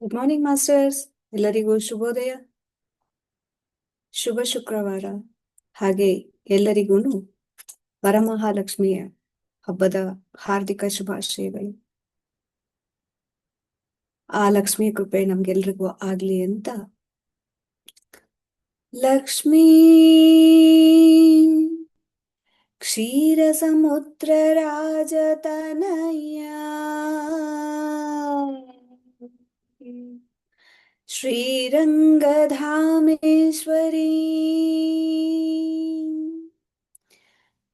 Good morning masters. ಎಲ್ಲರಿಗೂ ಶುಭೋದಯ, ಶುಭ ಶುಕ್ರವಾರ. ಹಾಗೆ ಎಲ್ಲರಿಗೂ ವರಮಹಾಲಕ್ಷ್ಮಿಯ ಹಬ್ಬದ ಹಾರ್ದಿಕ ಶುಭಾಶಯಗಳು. ಆ ಲಕ್ಷ್ಮಿ ಕೃಪೆ ನಮ್ಗೆಲ್ರಿಗೂ ಆಗ್ಲಿ ಅಂತ. ಲಕ್ಷ್ಮೀ ಕ್ಷೀರ ಸಮುದ್ರ ರಾಜತನಯ ಶ್ರೀರಂಗಧಾಮೇಶ್ವರಿ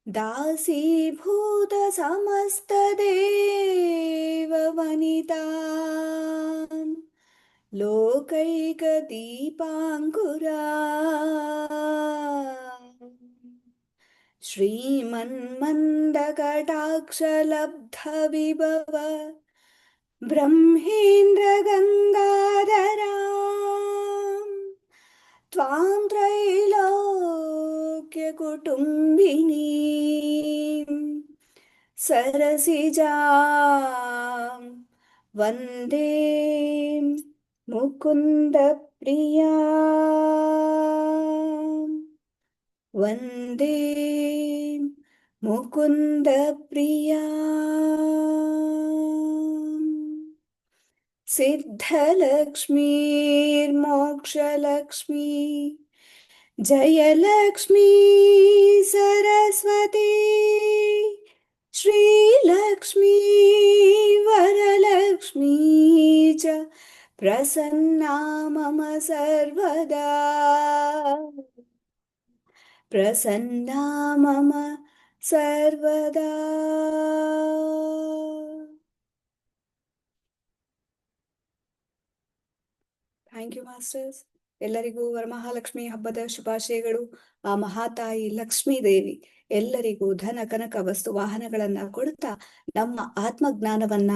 दासीभूत समस्त देव वनिता लोकैक दीपांकुरा श्रीमन्मन्दकटाक्ष लब्ध विभव ब्रह्मेन्द्र गंगाधरा त्वां त्रैलोक्य कुटुम्बिनी सरसिजां वन्दे मुकुन्द प्रिया वन्दे मुकुन्द प्रिया सिद्धलक्ष्मीर्मोक्षलक्ष्मी जयलक्ष्मी सरस्वती श्रीलक्ष्मी वरलक्ष्मी च प्रसन्ना मम सर्वदा प्रसन्ना मम सर्वदा. Thank you masters. ಎಲ್ಲರಿಗೂ ವರಮಹಾಲಕ್ಷ್ಮಿ ಹಬ್ಬದ ಶುಭಾಶಯಗಳು. ಆ ಮಹಾತಾಯಿ ಲಕ್ಷ್ಮೀ ದೇವಿ ಎಲ್ಲರಿಗೂ ಧನ ಕನಕ ವಸ್ತು ವಾಹನಗಳನ್ನ ಕೊಡುತ್ತಾ ನಮ್ಮ ಆತ್ಮಜ್ಞಾನವನ್ನ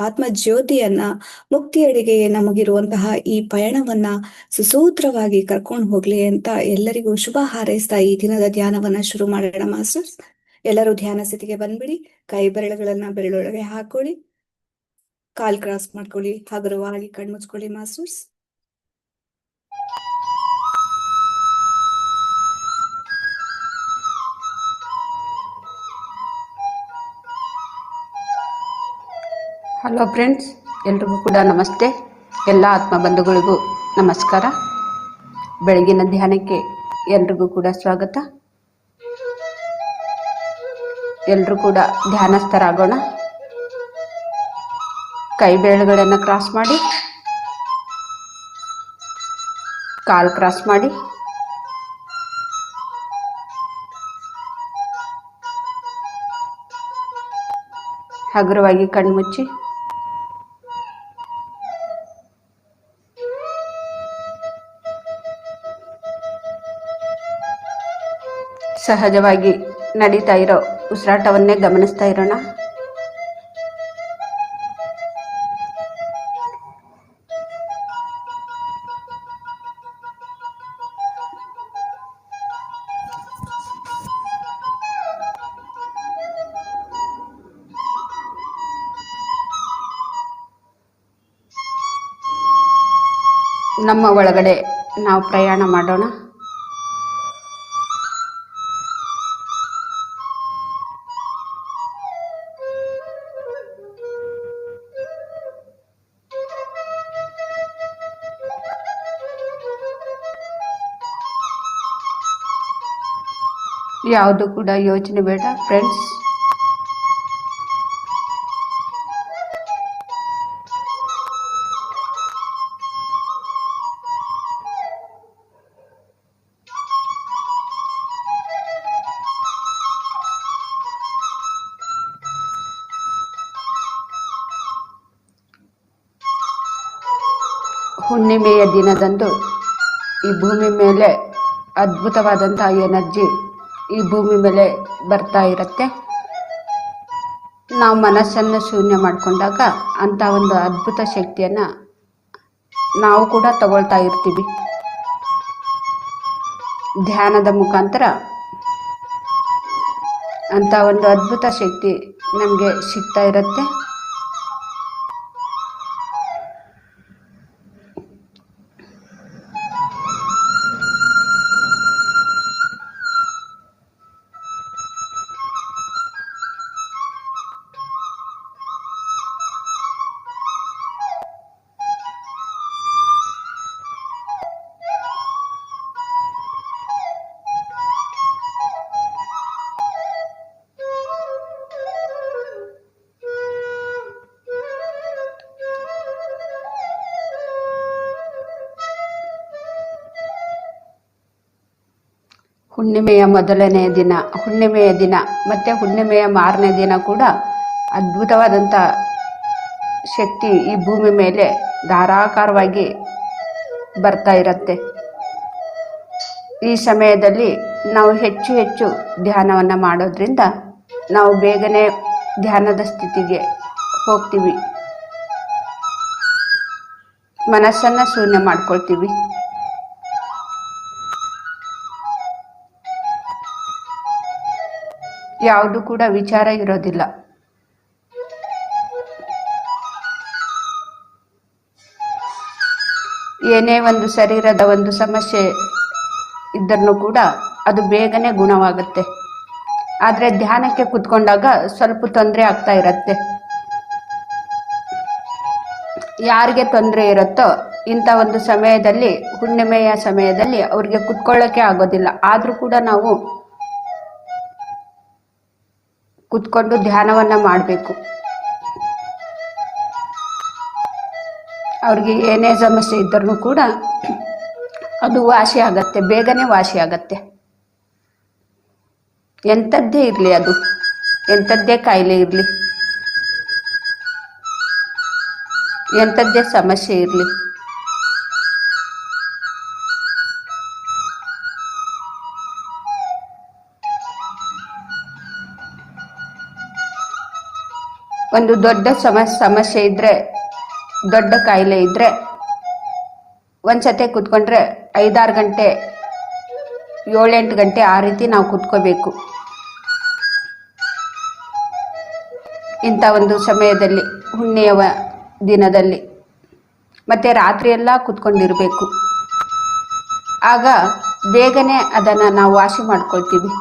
ಆತ್ಮ ಜ್ಯೋತಿಯನ್ನ ಮುಕ್ತಿಯಡೆಗೆ ನಮಗಿರುವಂತಹ ಈ ಪಯಣವನ್ನ ಸುಸೂತ್ರವಾಗಿ ಕರ್ಕೊಂಡು ಹೋಗ್ಲಿ ಅಂತ ಎಲ್ಲರಿಗೂ ಶುಭ ಹಾರೈಸ್ತಾ ಈ ದಿನದ ಧ್ಯಾನವನ್ನ ಶುರು ಮಾಡೋಣ ಮಾಸ್ಟರ್ಸ್. ಎಲ್ಲರೂ ಧ್ಯಾನ ಸ್ಥಿತಿಗೆ ಬಂದ್ಬಿಡಿ. ಕೈ ಬೆರಳುಗಳನ್ನ ಬೆರಳೊಳಗೆ ಹಾಕೊಳ್ಳಿ, ಕಾಲ್ ಕ್ರಾಸ್ ಮಾಡ್ಕೊಳ್ಳಿ, ಹಗುರವಾಗಿ ಕಣ್ಮುಚ್ಕೊಳ್ಳಿ ಮಾಸ್ಟರ್ಸ್. ಹಲೋ ಫ್ರೆಂಡ್ಸ್, ಎಲ್ರಿಗೂ ಕೂಡ ನಮಸ್ತೆ. ಎಲ್ಲ ಆತ್ಮ ಬಂಧುಗಳಿಗೂ ನಮಸ್ಕಾರ. ಬೆಳಗಿನ ಧ್ಯಾನಕ್ಕೆ ಎಲ್ರಿಗೂ ಕೂಡ ಸ್ವಾಗತ. ಎಲ್ಲರೂ ಕೂಡ ಧ್ಯಾನಸ್ಥರಾಗೋಣ. ಕೈ ಬೆರಳುಗಳನ್ನು ಕ್ರಾಸ್ ಮಾಡಿ, ಕಾಲ್ ಕ್ರಾಸ್ ಮಾಡಿ, ಹಗುರವಾಗಿ ಕಣ್ಮುಚ್ಚಿ ಸಹಜವಾಗಿ ನಡೀತಾ ಇರೋ ಉಸಿರಾಟವನ್ನೇ ಗಮನಿಸ್ತಾ ಇರೋಣ. ನಮ್ಮ ಒಳಗಡೆ ನಾವು ಪ್ರಯಾಣ ಮಾಡೋಣ. ಯಾವುದು ಕೂಡ ಯೋಚನೆ ಬೇಡ ಫ್ರೆಂಡ್ಸ್. ಹುಣ್ಣಿಮೆಯ ದಿನದಂದು ಈ ಭೂಮಿ ಮೇಲೆ ಅದ್ಭುತವಾದಂತಹ ಎನರ್ಜಿ ಈ ಭೂಮಿ ಮೇಲೆ ಬರ್ತಾ ಇರುತ್ತೆ. ನಾವು ಮನಸ್ಸನ್ನು ಶೂನ್ಯ ಮಾಡಿಕೊಂಡಾಗ ಅಂಥ ಒಂದು ಅದ್ಭುತ ಶಕ್ತಿಯನ್ನು ನಾವು ಕೂಡ ತಗೊಳ್ತಾ ಇರ್ತೀವಿ. ಧ್ಯಾನದ ಮುಖಾಂತರ ಅಂಥ ಒಂದು ಅದ್ಭುತ ಶಕ್ತಿ ನಮಗೆ ಸಿಗ್ತಾ ಇರುತ್ತೆ. ಹುಣ್ಣಿಮೆಯ ಮೊದಲನೆಯ ದಿನ, ಹುಣ್ಣಿಮೆಯ ದಿನ ಮತ್ತು ಹುಣ್ಣಿಮೆಯ ಮಾರನೇ ದಿನ ಕೂಡ ಅದ್ಭುತವಾದಂಥ ಶಕ್ತಿ ಈ ಭೂಮಿ ಮೇಲೆ ಧಾರಾಕಾರವಾಗಿ ಬರ್ತಾ ಇರುತ್ತೆ. ಈ ಸಮಯದಲ್ಲಿ ನಾವು ಹೆಚ್ಚು ಹೆಚ್ಚು ಧ್ಯಾನವನ್ನು ಮಾಡೋದ್ರಿಂದ ನಾವು ಬೇಗನೆ ಧ್ಯಾನದ ಸ್ಥಿತಿಗೆ ಹೋಗ್ತೀವಿ, ಮನಸ್ಸನ್ನು ಶೂನ್ಯ ಮಾಡ್ಕೊಳ್ತೀವಿ. ಯಾವುದು ಕೂಡ ವಿಚಾರ ಇರೋದಿಲ್ಲ. ಏನೇ ಒಂದು ಶರೀರದ ಒಂದು ಸಮಸ್ಯೆ ಇದ್ದರೂ ಕೂಡ ಅದು ಬೇಗನೆ ಗುಣವಾಗುತ್ತೆ. ಆದರೆ ಧ್ಯಾನಕ್ಕೆ ಕೂತ್ಕೊಂಡಾಗ ಸ್ವಲ್ಪ ತೊಂದರೆ ಆಗ್ತಾ ಇರುತ್ತೆ. ಯಾರಿಗೆ ತೊಂದರೆ ಇರುತ್ತೋ ಇಂಥ ಒಂದು ಸಮಯದಲ್ಲಿ, ಹುಣ್ಣಿಮೆಯ ಸಮಯದಲ್ಲಿ ಅವ್ರಿಗೆ ಕೂತ್ಕೊಳ್ಳೋಕ್ಕೆ ಆಗೋದಿಲ್ಲ. ಆದರೂ ಕೂಡ ನಾವು ಕೂತ್ಕೊಂಡು ಧ್ಯಾನವನ್ನು ಮಾಡಬೇಕು. ಅವ್ರಿಗೆ ಏನೇ ಸಮಸ್ಯೆ ಇದ್ದರೂ ಕೂಡ ಅದು ವಾಸಿ ಆಗತ್ತೆ, ಬೇಗನೆ ವಾಸಿ ಆಗತ್ತೆ. ಎಂಥದ್ದೇ ಇರಲಿ, ಅದು ಎಂಥದ್ದೇ ಕಾಯಿಲೆ ಇರಲಿ, ಎಂಥದ್ದೇ ಸಮಸ್ಯೆ ಇರಲಿ, ಒಂದು ದೊಡ್ಡ ಸಮಸ್ಯೆ ಇದ್ದರೆ, ದೊಡ್ಡ ಕಾಯಿಲೆ ಇದ್ದರೆ ಒಂದ್ಸತಿ ಕೂತ್ಕೊಂಡ್ರೆ 5-6 ಗಂಟೆ, 7-8 ಗಂಟೆ ಆ ರೀತಿ ನಾವು ಕೂತ್ಕೋಬೇಕು. ಇಂಥ ಒಂದು ಸಮಯದಲ್ಲಿ, ಹುಣ್ಣಿಮೆಯ ದಿನದಲ್ಲಿ ಮತ್ತು ರಾತ್ರಿಯೆಲ್ಲ ಕೂತ್ಕೊಂಡಿರಬೇಕು. ಆಗ ಬೇಗನೆ ಅದನ್ನು ನಾವು ವಾಸಿ ಮಾಡ್ಕೊಳ್ತೀವಿ.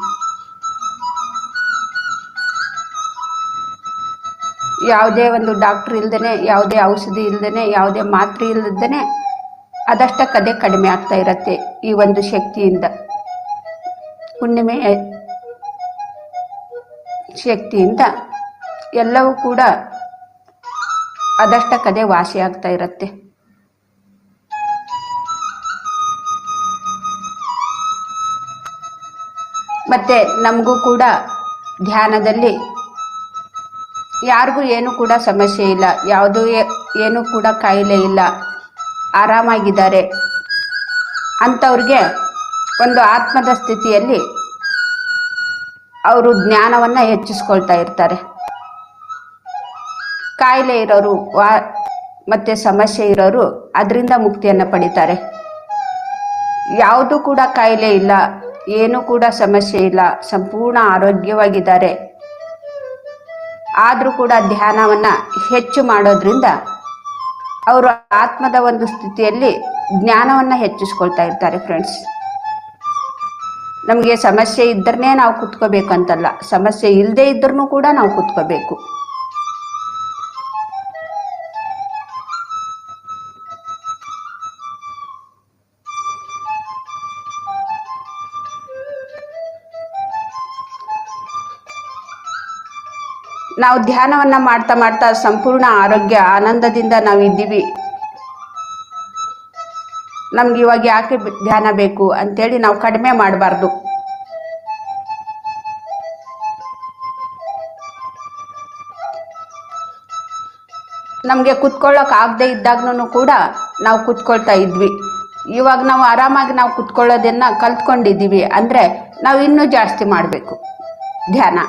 ಯಾವುದೇ ಒಂದು ಡಾಕ್ಟ್ರ್ ಇಲ್ದೇ, ಯಾವುದೇ ಔಷಧಿ ಇಲ್ದೇ, ಯಾವುದೇ ಮಾತ್ರೆ ಇಲ್ಲದೇ ಅದಷ್ಟಕ್ಕದೇ ಕಡಿಮೆ ಆಗ್ತಾ ಇರತ್ತೆ ಈ ಒಂದು ಶಕ್ತಿಯಿಂದ. ಹುಣ್ಣಿಮೆಯ ಶಕ್ತಿಯಿಂದ ಎಲ್ಲವೂ ಕೂಡ ಅದಷ್ಟಕ್ಕದೇ ವಾಸಿ ಆಗ್ತಾ ಇರತ್ತೆ. ಮತ್ತೆ ನಮಗೂ ಕೂಡ ಧ್ಯಾನದಲ್ಲಿ ಯಾರಿಗೂ ಏನೂ ಕೂಡ ಸಮಸ್ಯೆ ಇಲ್ಲ, ಯಾವುದೂ ಏನೂ ಕೂಡ ಕಾಯಿಲೆ ಇಲ್ಲ, ಆರಾಮಾಗಿದ್ದಾರೆ ಅಂಥವ್ರಿಗೆ ಒಂದು ಆತ್ಮದ ಸ್ಥಿತಿಯಲ್ಲಿ ಅವರು ಜ್ಞಾನವನ್ನು ಹೆಚ್ಚಿಸ್ಕೊಳ್ತಾ ಇರ್ತಾರೆ. ಕಾಯಿಲೆ ಇರೋರು ಮತ್ತು ಸಮಸ್ಯೆ ಇರೋರು ಅದರಿಂದ ಮುಕ್ತಿಯನ್ನು ಪಡಿತಾರೆ. ಯಾವುದೂ ಕೂಡ ಕಾಯಿಲೆ ಇಲ್ಲ, ಏನೂ ಕೂಡ ಸಮಸ್ಯೆ ಇಲ್ಲ, ಸಂಪೂರ್ಣ ಆರೋಗ್ಯವಾಗಿದ್ದಾರೆ. ಆದರೂ ಕೂಡ ಧ್ಯಾನವನ್ನು ಹೆಚ್ಚು ಮಾಡೋದ್ರಿಂದ ಅವರು ಆತ್ಮದ ಒಂದು ಸ್ಥಿತಿಯಲ್ಲಿ ಜ್ಞಾನವನ್ನು ಹೆಚ್ಚಿಸ್ಕೊಳ್ತಾ ಇರ್ತಾರೆ. ಫ್ರೆಂಡ್ಸ್, ನಮಗೆ ಸಮಸ್ಯೆ ಇದ್ದರೆ ನಾವು ಕೂತ್ಕೋಬೇಕು ಅಂತಲ್ಲ, ಸಮಸ್ಯೆ ಇಲ್ಲದೆ ಇದ್ರೂ ಕೂಡ ನಾವು ಕೂತ್ಕೋಬೇಕು. ನಾವು ಧ್ಯಾನವನ್ನು ಮಾಡ್ತಾ ಮಾಡ್ತಾ ಸಂಪೂರ್ಣ ಆರೋಗ್ಯ ಆನಂದದಿಂದ ನಾವು ಇದ್ದೀವಿ. ನಮ್ಗೆ ಇವಾಗ ಯಾಕೆ ಧ್ಯಾನ ಬೇಕು ಅಂತೇಳಿ ನಾವು ಕಡಿಮೆ ಮಾಡಬಾರ್ದು. ನಮಗೆ ಕೂತ್ಕೊಳ್ಳೋಕೆ ಆಗದೆ ಇದ್ದಾಗ್ನೂ ಕೂಡ ನಾವು ಕೂತ್ಕೊಳ್ತಾ ಇದ್ವಿ. ಇವಾಗ ನಾವು ಆರಾಮಾಗಿ ನಾವು ಕೂತ್ಕೊಳ್ಳೋದನ್ನು ಕಲ್ತ್ಕೊಂಡಿದ್ದೀವಿ ಅಂದರೆ ನಾವು ಇನ್ನೂ ಜಾಸ್ತಿ ಮಾಡಬೇಕು ಧ್ಯಾನ.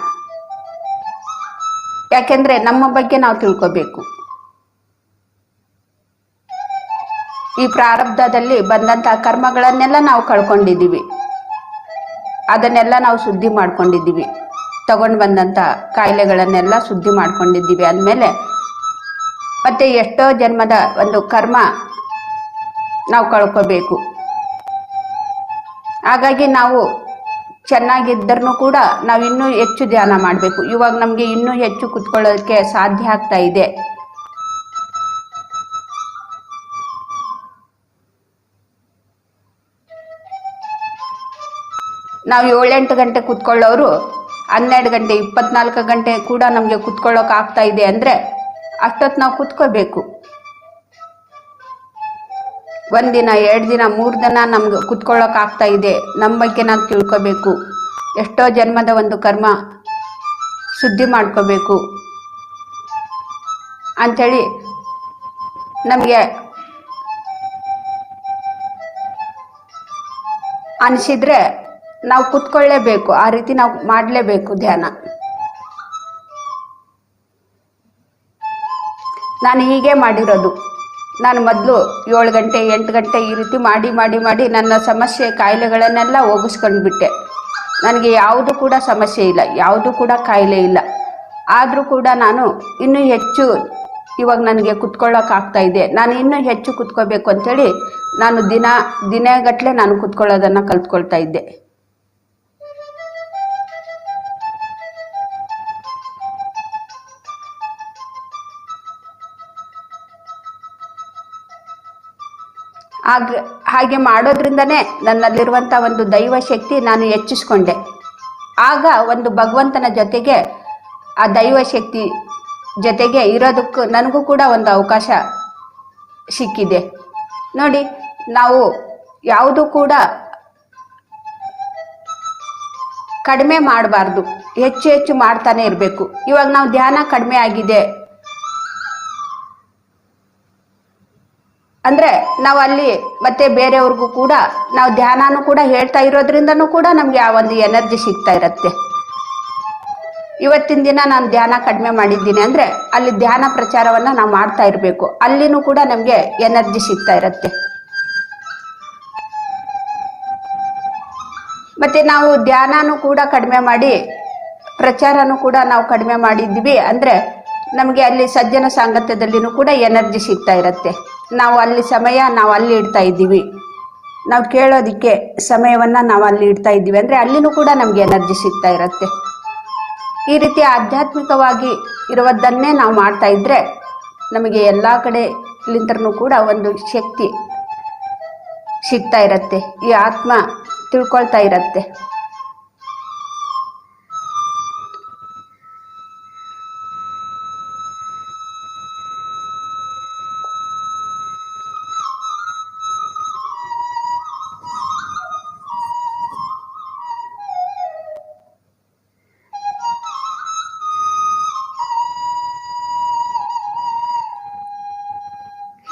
ಯಾಕೆಂದರೆ ನಮ್ಮ ಬಗ್ಗೆ ನಾವು ತಿಳ್ಕೋಬೇಕು. ಈ ಪ್ರಾರಬ್ಧದಲ್ಲಿ ಬಂದಂತಹ ಕರ್ಮಗಳನ್ನೆಲ್ಲ ನಾವು ಕಳ್ಕೊಂಡಿದ್ದೀವಿ, ಅದನ್ನೆಲ್ಲ ನಾವು ಶುದ್ಧಿ ಮಾಡ್ಕೊಂಡಿದ್ದೀವಿ. ತಗೊಂಡು ಬಂದಂಥ ಕಾಯಿಲೆಗಳನ್ನೆಲ್ಲ ಶುದ್ಧಿ ಮಾಡ್ಕೊಂಡಿದ್ದೀವಿ ಅಂದಮೇಲೆ ಮತ್ತೆ ಎಷ್ಟೋ ಜನ್ಮದ ಒಂದು ಕರ್ಮ ನಾವು ಕಳ್ಕೋಬೇಕು. ಹಾಗಾಗಿ ನಾವು ಚೆನ್ನಾಗಿದ್ದರೂ ಕೂಡ ನಾವು ಇನ್ನೂ ಹೆಚ್ಚು ಧ್ಯಾನ ಮಾಡಬೇಕು. ಇವಾಗ ನಮಗೆ ಇನ್ನೂ ಹೆಚ್ಚು ಕೂತ್ಕೊಳ್ಳೋದಕ್ಕೆ ಸಾಧ್ಯ ಆಗ್ತಾ ಇದೆ. ನಾವು 7-8 ಗಂಟೆ ಕೂತ್ಕೊಳ್ಳೋರು 12 ಗಂಟೆ 24 ಗಂಟೆ ಕೂಡ ನಮಗೆ ಕೂತ್ಕೊಳ್ಳೋಕೆ ಆಗ್ತಾ ಇದೆ ಅಂದರೆ ಅಷ್ಟೊತ್ತು ನಾವು ಕೂತ್ಕೋಬೇಕು. ಒಂದಿನ 2 ದಿನ 3 ದಿನ ನಮ್ಗೆ ಕುತ್ಕೊಳ್ಳೋಕೆ ಆಗ್ತಾ ಇದೆ, ನಮ್ಮ ಬಗ್ಗೆ ನಾವು ತಿಳ್ಕೋಬೇಕು, ಎಷ್ಟೋ ಜನ್ಮದ ಒಂದು ಕರ್ಮ ಶುದ್ಧಿ ಮಾಡ್ಕೋಬೇಕು ಅಂಥೇಳಿ ನಮಗೆ ಅನಿಸಿದ್ರೆ ನಾವು ಕುತ್ಕೊಳ್ಳೇಬೇಕು. ಆ ರೀತಿ ನಾವು ಮಾಡಲೇಬೇಕು ಧ್ಯಾನ. ನಾನು ಹೀಗೆ ಮಾಡಿರೋದು. ನಾನು ಮೊದಲು 7 ಗಂಟೆ 8 ಗಂಟೆ ಈ ರೀತಿ ಮಾಡಿ ಮಾಡಿ ಮಾಡಿ ನನ್ನ ಸಮಸ್ಯೆ ಕಾಯಿಲೆಗಳನ್ನೆಲ್ಲ ಹೋಗಿಸ್ಕೊಂಡ್ಬಿಟ್ಟೆ. ನನಗೆ ಯಾವುದು ಕೂಡ ಸಮಸ್ಯೆ ಇಲ್ಲ, ಯಾವುದು ಕೂಡ ಕಾಯಿಲೆ ಇಲ್ಲ. ಆದರೂ ಕೂಡ ನಾನು ಇನ್ನೂ ಹೆಚ್ಚು ಇವಾಗ ನನಗೆ ಕುತ್ಕೊಳ್ಳೋಕ್ಕಾಗ್ತಾ ಇದೆ, ನಾನು ಇನ್ನೂ ಹೆಚ್ಚು ಕುತ್ಕೋಬೇಕು ಅಂಥೇಳಿ ನಾನು ದಿನಗಟ್ಟಲೆ ನಾನು ಕುತ್ಕೊಳ್ಳೋದನ್ನು ಕಲ್ತ್ಕೊಳ್ತಾ ಇದ್ದೆ. ಹಾಗೆ ಮಾಡೋದ್ರಿಂದನೇ ನನ್ನಲ್ಲಿರುವಂಥ ಒಂದು ದೈವ ಶಕ್ತಿ ನಾನು ಹೆಚ್ಚಿಸ್ಕೊಂಡೆ. ಆಗ ಒಂದು ಭಗವಂತನ ಜೊತೆಗೆ ಆ ದೈವ ಶಕ್ತಿ ಜೊತೆಗೆ ಇರೋದಕ್ಕೂ ನನಗೂ ಕೂಡ ಒಂದು ಅವಕಾಶ ಸಿಕ್ಕಿದೆ. ನೋಡಿ, ನಾವು ಯಾವುದು ಕೂಡ ಕಡಿಮೆ ಮಾಡಬಾರ್ದು, ಹೆಚ್ಚು ಹೆಚ್ಚು ಮಾಡ್ತಾನೆ ಇರಬೇಕು. ಇವಾಗ ನಾವು ಧ್ಯಾನ ಕಡಿಮೆ ಆಗಿದೆ ಅಂದರೆ ನಾವು ಅಲ್ಲಿ ಮತ್ತೆ ಬೇರೆಯವ್ರಿಗೂ ಕೂಡ ನಾವು ಧ್ಯಾನನೂ ಕೂಡ ಹೇಳ್ತಾ ಇರೋದ್ರಿಂದನೂ ಕೂಡ ನಮಗೆ ಆ ಒಂದು ಎನರ್ಜಿ ಸಿಗ್ತಾ ಇರುತ್ತೆ. ಇವತ್ತಿನ ದಿನ ನಾನು ಧ್ಯಾನ ಕಡಿಮೆ ಮಾಡಿದ್ದೀನಿ ಅಂದರೆ ಅಲ್ಲಿ ಧ್ಯಾನ ಪ್ರಚಾರವನ್ನು ನಾವು ಮಾಡ್ತಾ ಇರಬೇಕು, ಅಲ್ಲಿನೂ ಕೂಡ ನಮಗೆ ಎನರ್ಜಿ ಸಿಗ್ತಾ ಇರುತ್ತೆ. ಮತ್ತು ನಾವು ಧ್ಯಾನನೂ ಕೂಡ ಕಡಿಮೆ ಮಾಡಿ ಪ್ರಚಾರನೂ ಕೂಡ ನಾವು ಕಡಿಮೆ ಮಾಡಿದ್ವಿ ಅಂದರೆ ನಮಗೆ ಅಲ್ಲಿ ಸಜ್ಜನ ಸಾಂಗತ್ಯದಲ್ಲಿನೂ ಕೂಡ ಎನರ್ಜಿ ಸಿಗ್ತಾ ಇರುತ್ತೆ. ನಾವು ಅಲ್ಲಿ ಸಮಯ ನಾವು ಅಲ್ಲಿ ಇಡ್ತಾ ಇದ್ದೀವಿ, ನಾವು ಕೇಳೋದಕ್ಕೆ ಸಮಯವನ್ನು ನಾವು ಅಲ್ಲಿ ಇಡ್ತಾ ಇದ್ದೀವಿ ಅಂದರೆ ಅಲ್ಲಿನೂ ಕೂಡ ನಮಗೆ ಎನರ್ಜಿ ಸಿಗ್ತಾ ಇರುತ್ತೆ. ಈ ರೀತಿ ಆಧ್ಯಾತ್ಮಿಕವಾಗಿ ಇರುವುದನ್ನೇ ನಾವು ಮಾಡ್ತಾ ಇದ್ದರೆ ನಮಗೆ ಎಲ್ಲ ಕಡೆಲಿಂದನೂ ಕೂಡ ಒಂದು ಶಕ್ತಿ ಸಿಗ್ತಾ ಇರುತ್ತೆ, ಈ ಆತ್ಮ ತಿಳ್ಕೊಳ್ತಾ ಇರುತ್ತೆ.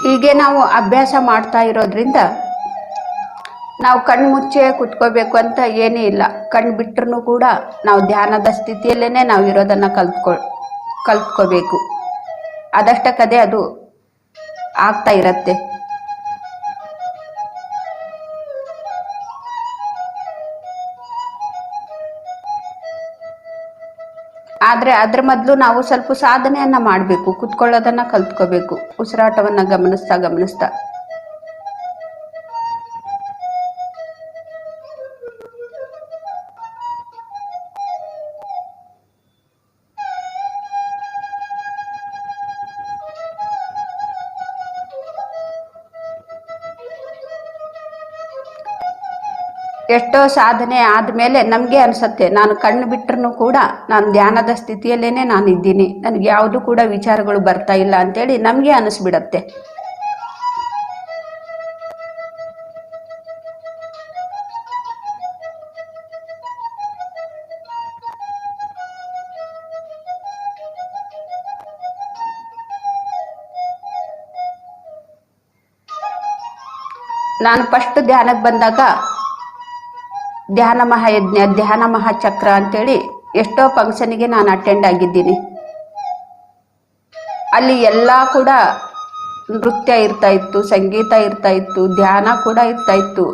ಹೀಗೆ ನಾವು ಅಭ್ಯಾಸ ಮಾಡ್ತಾ ಇರೋದ್ರಿಂದ ನಾವು ಕಣ್ಣು ಮುಚ್ಚೆ ಕುತ್ಕೋಬೇಕು ಅಂತ ಏನೂ ಇಲ್ಲ. ಕಣ್ಣು ಬಿಟ್ಟರೂ ಕೂಡ ನಾವು ಧ್ಯಾನದ ಸ್ಥಿತಿಯಲ್ಲೇ ನಾವು ಇರೋದನ್ನು ಕಲ್ತ್ಕೋಬೇಕು. ಅದಷ್ಟಕ್ಕದೇ ಅದು ಆಗ್ತಾ ಇರುತ್ತೆ. ಆದರೆ ಅದ್ರ ಮೊದಲು ನಾವು ಸ್ವಲ್ಪ ಸಾಧನೆಯನ್ನು ಮಾಡಬೇಕು, ಕುತ್ಕೊಳ್ಳೋದನ್ನು ಕಲ್ತ್ಕೋಬೇಕು, ಉಸಿರಾಟವನ್ನು ಗಮನಿಸ್ತಾ ಎಷ್ಟೋ ಸಾಧನೆ ಆದಮೇಲೆ ನಮಗೆ ಅನಿಸುತ್ತೆ ನಾನು ಕಣ್ಣು ಬಿಟ್ಟರೂ ಕೂಡ ನಾನು ಧ್ಯಾನದ ಸ್ಥಿತಿಯಲ್ಲೇ ನಾನು ಇದ್ದೀನಿ, ನನಗೆ ಯಾವುದು ಕೂಡ ವಿಚಾರಗಳು ಬರ್ತಾ ಇಲ್ಲ ಅಂತೇಳಿ ನಮಗೆ ಅನಿಸ್ಬಿಡತ್ತೆ. ನಾನು ಫಸ್ಟ್ ಧ್ಯಾನಕ್ಕೆ ಬಂದಾಗ ಧ್ಯಾನ ಮಹಾಯಜ್ಞ, ಧ್ಯಾನ ಮಹಾಚಕ್ರ ಅಂತೇಳಿ ಎಷ್ಟೋ ಫಂಕ್ಷನ್ಗೆ ನಾನು ಅಟೆಂಡ್ ಆಗಿದ್ದೀನಿ. ಅಲ್ಲಿ ಎಲ್ಲ ಕೂಡ ನೃತ್ಯ ಇರ್ತಾ ಇತ್ತು, ಸಂಗೀತ ಇರ್ತಾ ಇತ್ತು, ಧ್ಯಾನ ಕೂಡ ಇರ್ತಾ ಇತ್ತು.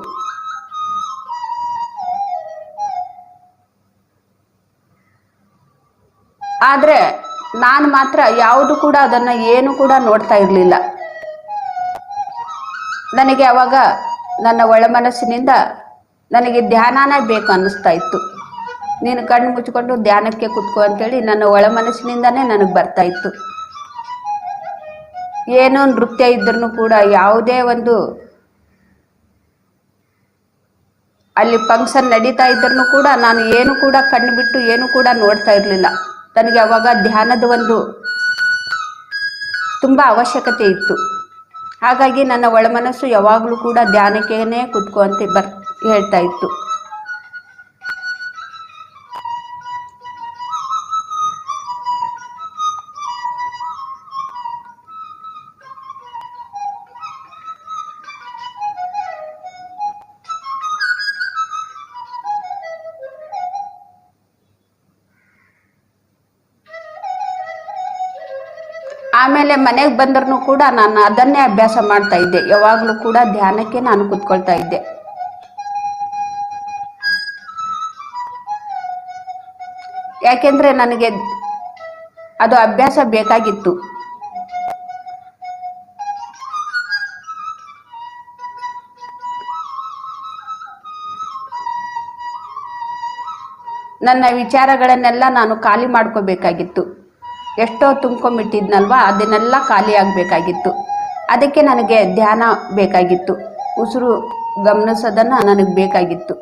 ಆದರೆ ನಾನು ಮಾತ್ರ ಯಾವುದು ಕೂಡ ಅದನ್ನು ಏನು ಕೂಡ ನೋಡ್ತಾ ಇರಲಿಲ್ಲ. ನನಗೆ ಅವಾಗ ನನ್ನ ಒಳ ಮನಸ್ಸಿನಿಂದ ನನಗೆ ಧ್ಯಾನನೇ ಬೇಕು ಅನ್ನಿಸ್ತಾ ಇತ್ತು. ನೀನು ಕಣ್ಣು ಮುಚ್ಕೊಂಡು ಧ್ಯಾನಕ್ಕೆ ಕುತ್ಕೋ ಅಂತೇಳಿ ನನ್ನ ಒಳ ಮನಸ್ಸಿನಿಂದನೇ ನನಗೆ ಬರ್ತಾ ಇತ್ತು. ಏನೋ ನೃತ್ಯ ಇದ್ರೂ ಕೂಡ ಯಾವುದೇ ಒಂದು ಅಲ್ಲಿ ಫಂಕ್ಷನ್ ನಡೀತಾ ಇದ್ರೂ ಕೂಡ ನಾನು ಏನು ಕೂಡ ಕಣ್ಣು ಬಿಟ್ಟು ಏನು ಕೂಡ ನೋಡ್ತಾ ಇರಲಿಲ್ಲ. ನನಗೆ ಅವಾಗ ಧ್ಯಾನದ ಒಂದು ತುಂಬ ಅವಶ್ಯಕತೆ ಇತ್ತು. ಹಾಗಾಗಿ ನನ್ನ ಒಳಮನಸ್ಸು ಯಾವಾಗಲೂ ಕೂಡ ಧ್ಯಾನಕ್ಕೇನೆ ಕೂತ್ಕೋ ಅಂತ ಹೇಳ್ತಾ ಇತ್ತು. ಆಮೇಲೆ ಮನೆಗೆ ಬಂದ್ರೂ ಕೂಡ ನಾನು ಅದನ್ನೇ ಅಭ್ಯಾಸ ಮಾಡ್ತಾ ಇದ್ದೆ. ಯಾವಾಗಲೂ ಕೂಡ ಧ್ಯಾನಕ್ಕೆ ನಾನು ಕೂತ್ಕೊಳ್ತಾ ಇದ್ದೆ. ಯಾಕೆಂದ್ರೆ ನನಗೆ ಅದು ಅಭ್ಯಾಸ ಬೇಕಾಗಿತ್ತು. ನನ್ನ ವಿಚಾರಗಳನ್ನೆಲ್ಲ ನಾನು ಖಾಲಿ ಮಾಡ್ಕೋಬೇಕಾಗಿತ್ತು. ಎಷ್ಟೋ ತುಂಬ್ಕೊಂಬಿಟ್ಟಿದ್ನಲ್ವ, ಅದನ್ನೆಲ್ಲ ಖಾಲಿ ಆಗಬೇಕಾಗಿತ್ತು. ಅದಕ್ಕೆ ನನಗೆ ಧ್ಯಾನ ಬೇಕಾಗಿತ್ತು. ಉಸಿರು ಗಮನಿಸೋದನ್ನು ನನಗೆ ಬೇಕಾಗಿತ್ತು.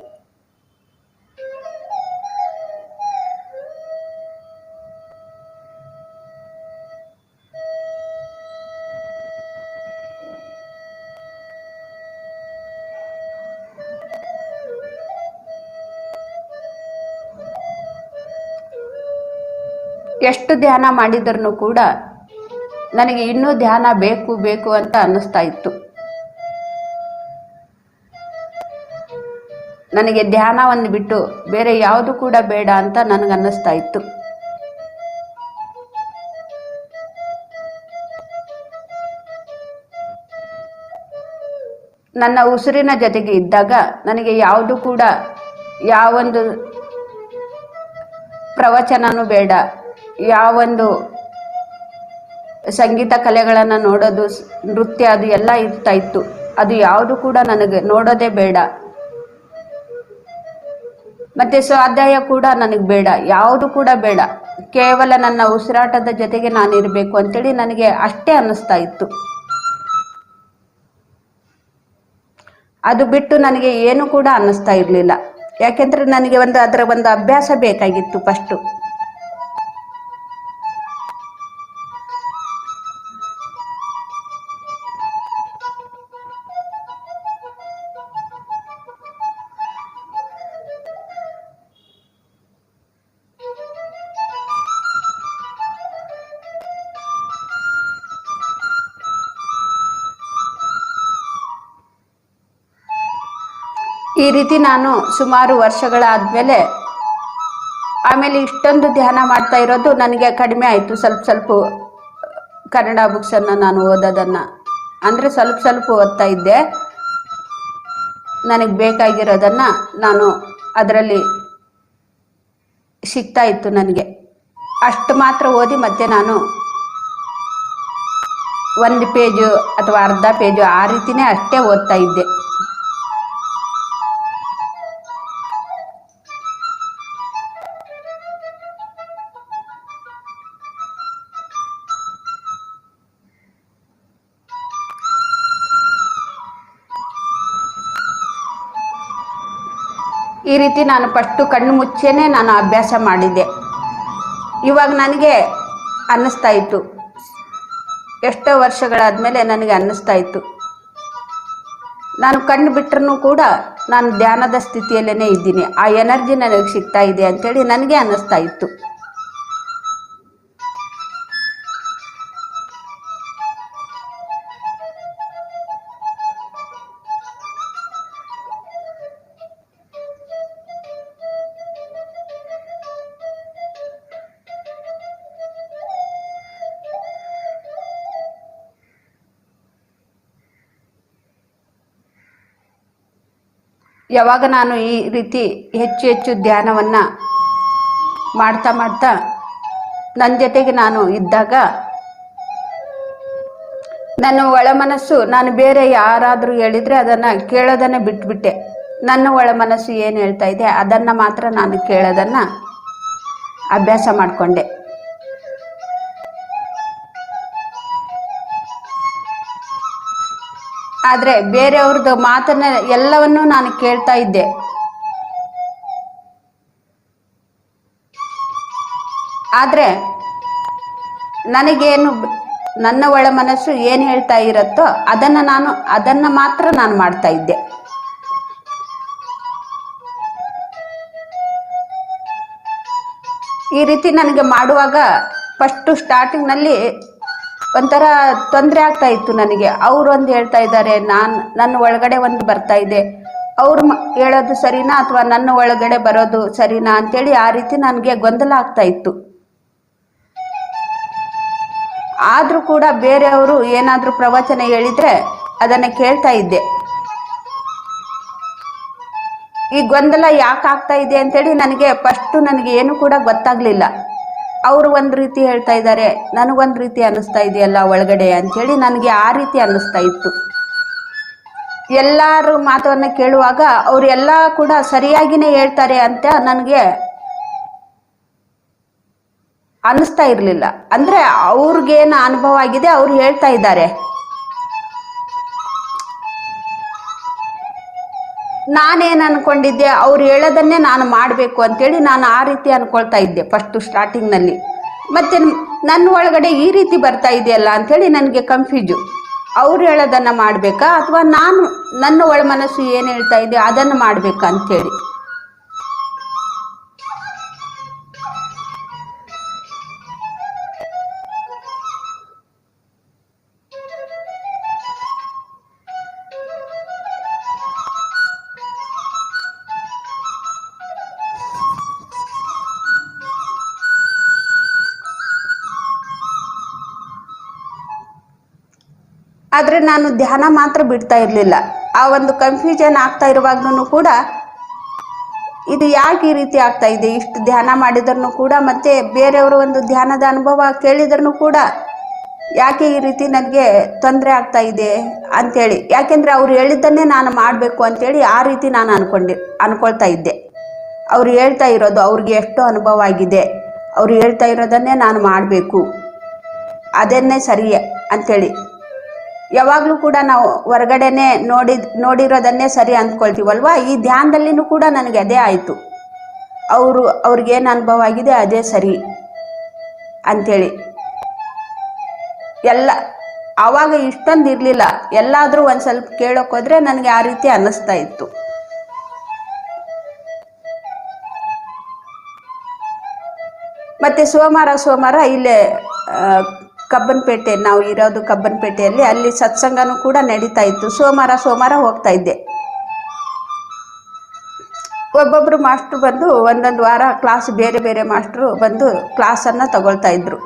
ಎಷ್ಟು ಧ್ಯಾನ ಮಾಡಿದ್ರೂ ಕೂಡ ನನಗೆ ಇನ್ನೂ ಧ್ಯಾನ ಬೇಕು ಬೇಕು ಅಂತ ಅನ್ನಿಸ್ತಾ ಇತ್ತು. ನನಗೆ ಧ್ಯಾನವನ್ನು ಬಿಟ್ಟು ಬೇರೆ ಯಾವುದು ಕೂಡ ಬೇಡ ಅಂತ ನನಗನ್ನಿಸ್ತಾ ಇತ್ತು. ನನ್ನ ಉಸಿರಿನ ಜೊತೆಗೆ ಇದ್ದಾಗ ನನಗೆ ಯಾವುದು ಕೂಡ ಯಾವೊಂದು ಪ್ರವಚನನೂ ಬೇಡ, ಯಾವೊಂದು ಸಂಗೀತ ಕಲೆಗಳನ್ನು ನೋಡೋದು, ನೃತ್ಯ ಅದು ಎಲ್ಲ ಇರ್ತಾ ಇತ್ತು. ಅದು ಯಾವುದು ಕೂಡ ನನಗೆ ನೋಡೋದೇ ಬೇಡ. ಮತ್ತೆ ಸ್ವಾಧ್ಯಾಯ ಕೂಡ ನನಗೆ ಬೇಡ, ಯಾವುದು ಕೂಡ ಬೇಡ. ಕೇವಲ ನನ್ನ ಉಸಿರಾಟದ ಜೊತೆಗೆ ನಾನು ಇರಬೇಕು ಅಂತೇಳಿ ನನಗೆ ಅಷ್ಟೇ ಅನ್ನಿಸ್ತಾ ಇತ್ತು. ಅದು ಬಿಟ್ಟು ನನಗೆ ಏನು ಕೂಡ ಅನ್ನಿಸ್ತಾ ಇರಲಿಲ್ಲ. ಯಾಕೆಂದ್ರೆ ನನಗೆ ಅದರ ಒಂದು ಅಭ್ಯಾಸ ಬೇಕಾಗಿತ್ತು ಫಸ್ಟು. ಈ ರೀತಿ ನಾನು ಸುಮಾರು ವರ್ಷಗಳಾದ್ಮೇಲೆ ಆಮೇಲೆ ಇಷ್ಟೊಂದು ಧ್ಯಾನ ಮಾಡ್ತಾ ಇರೋದು ನನಗೆ ಕಡಿಮೆ ಆಯಿತು. ಸ್ವಲ್ಪ ಕನ್ನಡ ಬುಕ್ಸನ್ನು ನಾನು ಓದೋದನ್ನು ಅಂದರೆ ಸ್ವಲ್ಪ ಓದ್ತಾ ಇದ್ದೆ. ನನಗೆ ಬೇಕಾಗಿರೋದನ್ನು ನಾನು ಅದರಲ್ಲಿ ಸಿಗ್ತಾ ಇತ್ತು. ನನಗೆ ಅಷ್ಟು ಮಾತ್ರ ಓದಿ ಮತ್ತೆ ನಾನು 1 ಪೇಜು ಅಥವಾ ಅರ್ಧ ಪೇಜು ಆ ರೀತಿನೇ ಅಷ್ಟೇ ಓದ್ತಾ ಇದ್ದೆ. ಈ ರೀತಿ ನಾನು ಫಸ್ಟು ಕಣ್ಣು ಮುಚ್ಚೇನೆ ನಾನು ಅಭ್ಯಾಸ ಮಾಡಿದ್ದೆ. ಇವಾಗ ನನಗೆ ಅನ್ನಿಸ್ತಾ ಇತ್ತು, ಎಷ್ಟೋ ವರ್ಷಗಳಾದಮೇಲೆ ನನಗೆ ಅನ್ನಿಸ್ತಾ ಇತ್ತು, ನಾನು ಕಣ್ಣು ಬಿಟ್ಟರೂ ಕೂಡ ನಾನು ಧ್ಯಾನದ ಸ್ಥಿತಿಯಲ್ಲೇ ಇದ್ದೀನಿ, ಆ ಎನರ್ಜಿ ನನಗೆ ಸಿಗ್ತಾ ಇದೆ ಅಂಥೇಳಿ ನನಗೆ ಅನ್ನಿಸ್ತಾ ಇತ್ತು. ಯಾವಾಗ ನಾನು ಈ ರೀತಿ ಹೆಚ್ಚು ಧ್ಯಾನವನ್ನು ಮಾಡ್ತಾ ನನ್ನ ಜೊತೆಗೆ ನಾನು ಇದ್ದಾಗ ನನ್ನ ಒಳ ಮನಸ್ಸು, ನಾನು ಬೇರೆ ಯಾರಾದರೂ ಹೇಳಿದರೆ ಅದನ್ನು ಕೇಳೋದನ್ನೇ ಬಿಟ್ಬಿಟ್ಟೆ. ನನ್ನ ಒಳ ಮನಸ್ಸು ಏನು ಹೇಳ್ತಾ ಇದೆ ಅದನ್ನು ಮಾತ್ರ ನಾನು ಕೇಳೋದನ್ನು ಅಭ್ಯಾಸ ಮಾಡಿಕೊಂಡೆ. ಆದರೆ ಬೇರೆಯವ್ರದ್ದು ಮಾತನ್ನ ಎಲ್ಲವನ್ನೂ ನಾನು ಕೇಳ್ತಾ ಇದ್ದೆ. ಆದರೆ ನನಗೇನು ನನ್ನ ಒಳ ಮನಸ್ಸು ಏನು ಹೇಳ್ತಾ ಇರುತ್ತೋ ಅದನ್ನು ಮಾತ್ರ ನಾನು ಮಾಡ್ತಾ ಇದ್ದೆ. ಈ ರೀತಿ ನನಗೆ ಮಾಡುವಾಗ ಫಸ್ಟು ಸ್ಟಾರ್ಟಿಂಗ್ನಲ್ಲಿ ಒಂಥರ ತೊಂದರೆ ಆಗ್ತಾ ಇತ್ತು ನನಗೆ. ಅವರು ಒಂದು ಹೇಳ್ತಾ ಇದ್ದಾರೆ, ನನ್ನ ಒಳಗಡೆ ಒಂದು ಬರ್ತಾ ಇದೆ, ಅವ್ರು ಹೇಳೋದು ಸರಿನಾ ಅಥವಾ ನನ್ನ ಒಳಗಡೆ ಬರೋದು ಸರಿನಾ ಅಂತೇಳಿ ಆ ರೀತಿ ನನಗೆ ಗೊಂದಲ ಆಗ್ತಾ ಇತ್ತು. ಆದರೂ ಕೂಡ ಬೇರೆಯವರು ಏನಾದರೂ ಪ್ರವಚನ ಹೇಳಿದರೆ ಅದನ್ನು ಕೇಳ್ತಾ ಇದ್ದೆ. ಈ ಗೊಂದಲ ಯಾಕೆ ಆಗ್ತಾ ಇದೆ ಅಂತೇಳಿ ನನಗೆ ಏನು ಕೂಡ ಗೊತ್ತಾಗ್ಲಿಲ್ಲ. ಅವರು ಒಂದು ರೀತಿ ಹೇಳ್ತಾ ಇದ್ದಾರೆ, ನನಗೊಂದು ರೀತಿ ಅನ್ನಿಸ್ತಾ ಇದೆಯಲ್ಲ ಒಳಗಡೆ ಅಂಥೇಳಿ ನನಗೆ ಆ ರೀತಿ ಅನ್ನಿಸ್ತಾ ಇತ್ತು. ಎಲ್ಲರ ಮಾತನ್ನು ಕೇಳುವಾಗ ಅವರೆಲ್ಲ ಕೂಡ ಸರಿಯಾಗಿಯೇ ಹೇಳ್ತಾರೆ ಅಂತ ನನಗೆ ಅನ್ನಿಸ್ತಾ ಇರಲಿಲ್ಲ. ಅಂದರೆ ಅವ್ರಿಗೇನು ಅನುಭವ ಆಗಿದೆ ಅವ್ರು ಹೇಳ್ತಾ ಇದ್ದಾರೆ, ನಾನೇನು ಅನ್ಕೊಂಡಿದ್ದೆ ಅವ್ರು ಹೇಳೋದನ್ನೇ ನಾನು ಮಾಡಬೇಕು ಅಂತೇಳಿ ನಾನು ಆ ರೀತಿ ಅನ್ಕೊಳ್ತಾ ಇದ್ದೆ ಫಸ್ಟು ಸ್ಟಾರ್ಟಿಂಗ್ನಲ್ಲಿ. ಮತ್ತು ನನ್ನ ಒಳಗಡೆ ಈ ರೀತಿ ಬರ್ತಾ ಇದೆಯಲ್ಲ ಅಂಥೇಳಿ ನನಗೆ ಕನ್ಫ್ಯೂಸು. ಅವ್ರು ಹೇಳೋದನ್ನು ಮಾಡಬೇಕಾ ಅಥವಾ ನನ್ನ ಒಳ ಮನಸ್ಸು ಏನು ಹೇಳ್ತಾ ಇದೆ ಅದನ್ನು ಮಾಡಬೇಕಾ ಅಂಥೇಳಿ. ಆದರೆ ನಾನು ಧ್ಯಾನ ಮಾತ್ರ ಬಿಡ್ತಾ ಇರಲಿಲ್ಲ. ಆ ಒಂದು ಕನ್ಫ್ಯೂಷನ್ ಆಗ್ತಾ ಇರುವಾಗ್ಲೂ ಕೂಡ ಇದು ಯಾಕೆ ಈ ರೀತಿ ಆಗ್ತಾ ಇದೆ, ಇಷ್ಟು ಧ್ಯಾನ ಮಾಡಿದ್ರೂ ಕೂಡ ಮತ್ತು ಬೇರೆಯವರು ಒಂದು ಧ್ಯಾನದ ಅನುಭವ ಕೇಳಿದ್ರೂ ಕೂಡ ಯಾಕೆ ಈ ರೀತಿ ನನಗೆ ತೊಂದರೆ ಆಗ್ತಾ ಇದೆ ಅಂಥೇಳಿ. ಯಾಕೆಂದರೆ ಅವ್ರು ಹೇಳಿದ್ದನ್ನೇ ನಾನು ಮಾಡಬೇಕು ಅಂಥೇಳಿ ಆ ರೀತಿ ನಾನು ಅನ್ಕೊಳ್ತಾ ಇದ್ದೆ. ಅವ್ರು ಹೇಳ್ತಾ ಇರೋದು ಅವ್ರಿಗೆ ಎಷ್ಟು ಅನುಭವ ಆಗಿದೆ, ಅವ್ರು ಹೇಳ್ತಾ ಇರೋದನ್ನೇ ನಾನು ಮಾಡಬೇಕು, ಅದನ್ನೇ ಸರಿ ಅಂಥೇಳಿ. ಯಾವಾಗಲೂ ಕೂಡ ನಾವು ಹೊರಗಡೆನೆ ನೋಡಿರೋದನ್ನೇ ಸರಿ ಅಂದ್ಕೊಳ್ತೀವಲ್ವ. ಈ ಧ್ಯಾನದಲ್ಲಿನೂ ಕೂಡ ನನಗೆ ಅದೇ ಆಯಿತು. ಅವ್ರಿಗೇನು ಅನುಭವ ಆಗಿದೆ ಅದೇ ಸರಿ ಅಂಥೇಳಿ. ಆವಾಗ ಇಷ್ಟೊಂದು ಇರಲಿಲ್ಲ. ಎಲ್ಲಾದರೂ ಒಂದು ಸ್ವಲ್ಪ ಕೇಳೋಕ್ಕೋದ್ರೆ ನನಗೆ ಆ ರೀತಿ ಅನ್ನಿಸ್ತಾ ಇತ್ತು. ಮತ್ತು ಸೋಮವಾರ ಇಲ್ಲೇ ಕಬ್ಬನ್ಪೇಟೆ, ನಾವು ಇರೋದು ಕಬ್ಬನ್ಪೇಟೆಯಲ್ಲಿ, ಅಲ್ಲಿ ಸತ್ಸಂಗನೂ ಕೂಡ ನಡೀತಾ ಇತ್ತು. ಸೋಮವಾರ ಹೋಗ್ತಾ ಇದ್ದೆ. ಒಬ್ಬೊಬ್ಬರು ಮಾಸ್ಟ್ರು ಬಂದು ಒಂದೊಂದು ವಾರ ಕ್ಲಾಸ್ ಬೇರೆ ಬೇರೆ ಮಾಸ್ಟ್ರು ಬಂದು ಕ್ಲಾಸನ್ನು ತಗೊಳ್ತಾ ಇದ್ರು.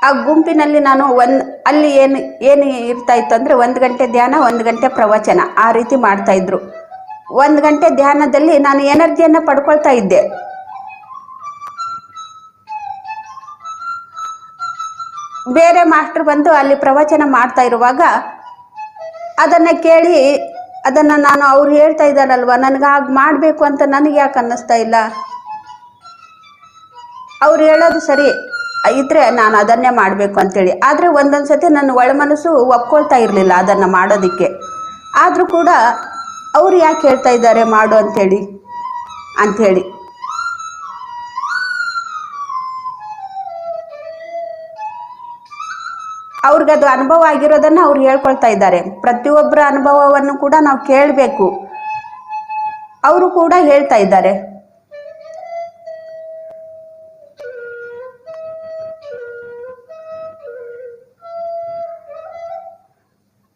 ಆ ಗುಂಪಿನಲ್ಲಿ ನಾನು ಅಲ್ಲಿ ಏನು ಇರ್ತಾ ಇತ್ತು ಅಂದರೆ 1 ಗಂಟೆ ಧ್ಯಾನ, 1 ಗಂಟೆ ಪ್ರವಚನ, ಆ ರೀತಿ ಮಾಡ್ತಾಯಿದ್ರು. 1 ಗಂಟೆ ಧ್ಯಾನದಲ್ಲಿ ನಾನು ಎನರ್ಜಿಯನ್ನು ಪಡ್ಕೊಳ್ತಾ ಇದ್ದೆ. ಬೇರೆ ಮಾಸ್ಟರ್ ಬಂದು ಅಲ್ಲಿ ಪ್ರವಚನ ಮಾಡ್ತಾ ಇರುವಾಗ ಅದನ್ನು ಕೇಳಿ ನಾನು ಅವ್ರು ಹೇಳ್ತಾ ಇದ್ದಾರಲ್ವ, ನನಗೆ ಹಾಗೆ ಮಾಡಬೇಕು ಅಂತ ನನಗೆ ಯಾಕೆ ಅನ್ನಿಸ್ತಾ ಇಲ್ಲ, ಅವ್ರು ಹೇಳೋದು ಸರಿ ಇದ್ರೆ ನಾನು ಅದನ್ನೇ ಮಾಡಬೇಕು ಅಂತೇಳಿ. ಆದರೆ ಒಂದೊಂದು ಸತಿ ನನ್ನ ಒಳ ಮನಸ್ಸು ಒಪ್ಕೊಳ್ತಾ ಇರಲಿಲ್ಲ ಅದನ್ನು ಮಾಡೋದಕ್ಕೆ. ಆದರೂ ಕೂಡ ಅವ್ರು ಯಾಕೆ ಹೇಳ್ತಾ ಇದ್ದಾರೆ ಮಾಡು ಅಂಥೇಳಿ. ಅವ್ರಿಗದು ಅನುಭವ ಆಗಿರೋದನ್ನು ಅವ್ರು ಹೇಳ್ಕೊಳ್ತಾ ಇದ್ದಾರೆ. ಪ್ರತಿಯೊಬ್ಬರ ಅನುಭವವನ್ನು ಕೂಡ ನಾವು ಕೇಳಬೇಕು. ಅವರು ಕೂಡ ಹೇಳ್ತಾ ಇದ್ದಾರೆ.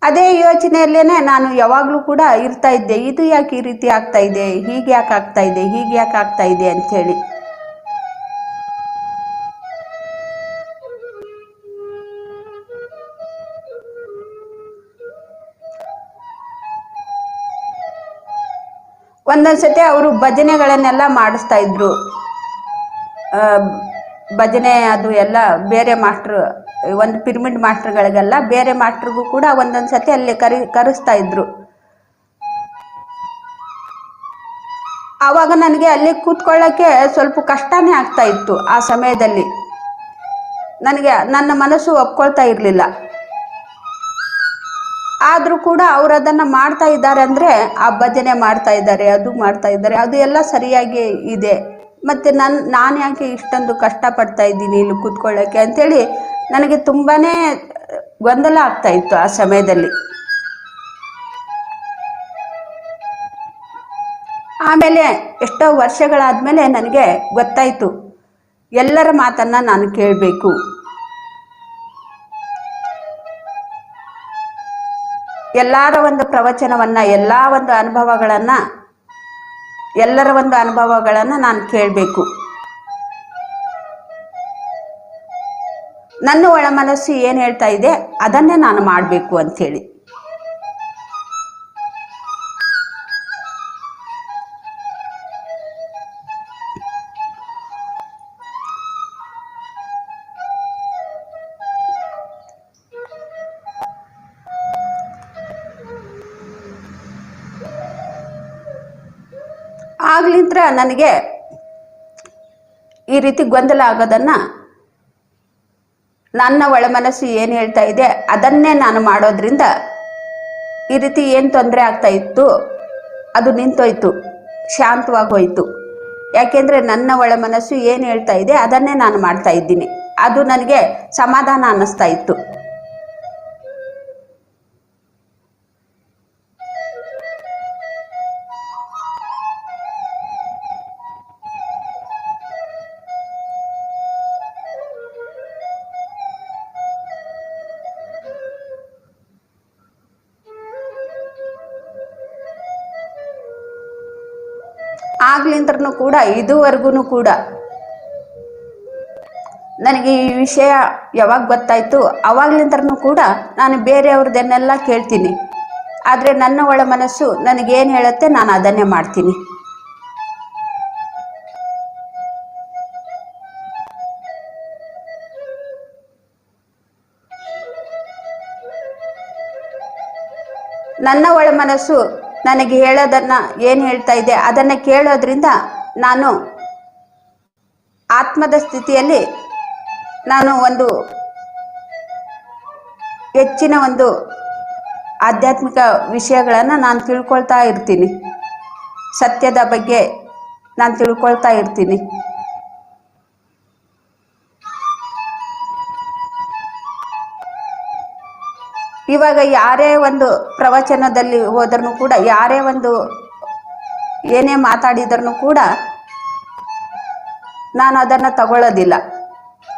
ಅದೇ ಯೋಚನೆಯಲ್ಲೇ ನಾನು ಯಾವಾಗಲೂ ಕೂಡ ಇರ್ತಾ ಇದ್ದೆ. ಇದು ಯಾಕೆ ಈ ರೀತಿ ಆಗ್ತಾ ಇದೆ, ಹೀಗೆ ಯಾಕೆ ಆಗ್ತಾ ಇದೆ ಅಂಥೇಳಿ. ಒಂದೊಂದ್ಸತಿ ಅವರು ಭಜನೆಗಳನ್ನೆಲ್ಲ ಮಾಡಿಸ್ತಾ ಇದ್ರು. ಭಜನೆ ಅದು ಎಲ್ಲ ಬೇರೆ ಮಾಸ್ಟ್ರು, ಒಂದು ಪಿರಮಿಡ್ ಮಾಸ್ಟರ್ಗಳಿಗೆಲ್ಲ ಬೇರೆ ಮಾಸ್ಟ್ರಿಗೂ ಕೂಡ ಒಂದೊಂದು ಸತಿ ಅಲ್ಲಿ ಕರೆಸ್ತಾ ಇದ್ರು. ಆವಾಗ ನನಗೆ ಅಲ್ಲಿ ಕೂತ್ಕೊಳ್ಳೋಕ್ಕೆ ಸ್ವಲ್ಪ ಕಷ್ಟನೇ ಆಗ್ತಾ ಇತ್ತು. ಆ ಸಮಯದಲ್ಲಿ ನನಗೆ ನನ್ನ ಮನಸ್ಸು ಒಪ್ಕೊಳ್ತಾ ಇರಲಿಲ್ಲ. ಆ ಆದರೂ ಕೂಡ ಅವರು ಅದನ್ನು ಮಾಡ್ತಾ ಇದ್ದಾರೆ ಅಂದರೆ ಆ ಭಜನೆ ಮಾಡ್ತಾ ಇದ್ದಾರೆ, ಅದು ಮಾಡ್ತಾ ಇದ್ದಾರೆ, ಅದು ಎಲ್ಲ ಸರಿಯಾಗಿ ಇದೆ. ಮತ್ತು ನಾನು ಯಾಕೆ ಇಷ್ಟೊಂದು ಕಷ್ಟಪಡ್ತಾ ಇದ್ದೀನಿ ಇಲ್ಲಿ ಕೂತ್ಕೊಳ್ಳೋಕ್ಕೆ ಅಂಥೇಳಿ ನನಗೆ ತುಂಬಾ ಗೊಂದಲ ಆಗ್ತಾ ಇತ್ತು ಆ ಸಮಯದಲ್ಲಿ. ಆಮೇಲೆ ಎಷ್ಟೋ ವರ್ಷಗಳಾದಮೇಲೆ ನನಗೆ ಗೊತ್ತಾಯಿತು, ಎಲ್ಲರ ಮಾತನ್ನು ನಾನು ಕೇಳಬೇಕು, ಎಲ್ಲರ ಒಂದು ಪ್ರವಚನವನ್ನು, ಎಲ್ಲ ಒಂದು ಅನುಭವಗಳನ್ನು, ಎಲ್ಲರ ಒಂದು ಅನುಭವಗಳನ್ನು ನಾನು ಕೇಳಬೇಕು. ನನ್ನ ಒಳ ಮನಸ್ಸು ಏನು ಹೇಳ್ತಾ ಇದೆ ಅದನ್ನೇ ನಾನು ಮಾಡಬೇಕು ಅಂಥೇಳಿ. ಆಗ್ಲಿಂತ್ರ ನನಗೆ ಈ ರೀತಿ ಗೊಂದಲ ಆಗೋದನ್ನು, ನನ್ನ ಒಳ ಮನಸ್ಸು ಏನು ಹೇಳ್ತಾ ಇದೆ ಅದನ್ನೇ ನಾನು ಮಾಡೋದ್ರಿಂದ ಈ ರೀತಿ ಏನು ತೊಂದರೆ ಆಗ್ತಾ ಇತ್ತು ಅದು ನಿಂತೋಯ್ತು, ಶಾಂತವಾಗೋಯ್ತು. ಯಾಕೆಂದರೆ ನನ್ನ ಒಳ ಮನಸ್ಸು ಏನು ಹೇಳ್ತಾ ಇದೆ ಅದನ್ನೇ ನಾನು ಮಾಡ್ತಾ ಇದ್ದೀನಿ. ಅದು ನನಗೆ ಸಮಾಧಾನ ಅನ್ನಿಸ್ತಾ ಇತ್ತು. ಆಗ್ಲಿಂದ್ರೂ ಕೂಡ ಇದುವರೆಗೂ ಕೂಡ ನನಗೆ ಈ ವಿಷಯ ಯಾವಾಗ ಗೊತ್ತಾಯಿತು ಅವಾಗ್ಲಿಂದ್ರೂ ಕೂಡ ನಾನು ಬೇರೆಯವ್ರದ್ದನ್ನೆಲ್ಲ ಕೇಳ್ತೀನಿ. ಆದರೆ ನನ್ನ ಒಳ ಮನಸ್ಸು ನನಗೇನು ಹೇಳುತ್ತೆ ನಾನು ಅದನ್ನೇ ಮಾಡ್ತೀನಿ. ನನ್ನ ಒಳ ಮನಸ್ಸು ನನಗೆ ಹೇಳೋದನ್ನು ಏನು ಹೇಳ್ತಾ ಇದೆ ಅದನ್ನು ಕೇಳೋದ್ರಿಂದ ನಾನು ಆತ್ಮದ ಸ್ಥಿತಿಯಲ್ಲಿ ನಾನು ಒಂದು ಹೆಚ್ಚಿನ ಒಂದು ಆಧ್ಯಾತ್ಮಿಕ ವಿಷಯಗಳನ್ನು ನಾನು ತಿಳ್ಕೊಳ್ತಾ ಇರ್ತೀನಿ. ಸತ್ಯದ ಬಗ್ಗೆ ನಾನು ತಿಳ್ಕೊಳ್ತಾ ಇರ್ತೀನಿ. ಇವಾಗ ಯಾರೇ ಒಂದು ಪ್ರವಚನದಲ್ಲಿ ಹೋದ್ರೂ ಕೂಡ, ಯಾರೇ ಒಂದು ಏನೇ ಮಾತಾಡಿದ್ರೂ ಕೂಡ ನಾನು ಅದನ್ನು ತಗೊಳ್ಳೋದಿಲ್ಲ.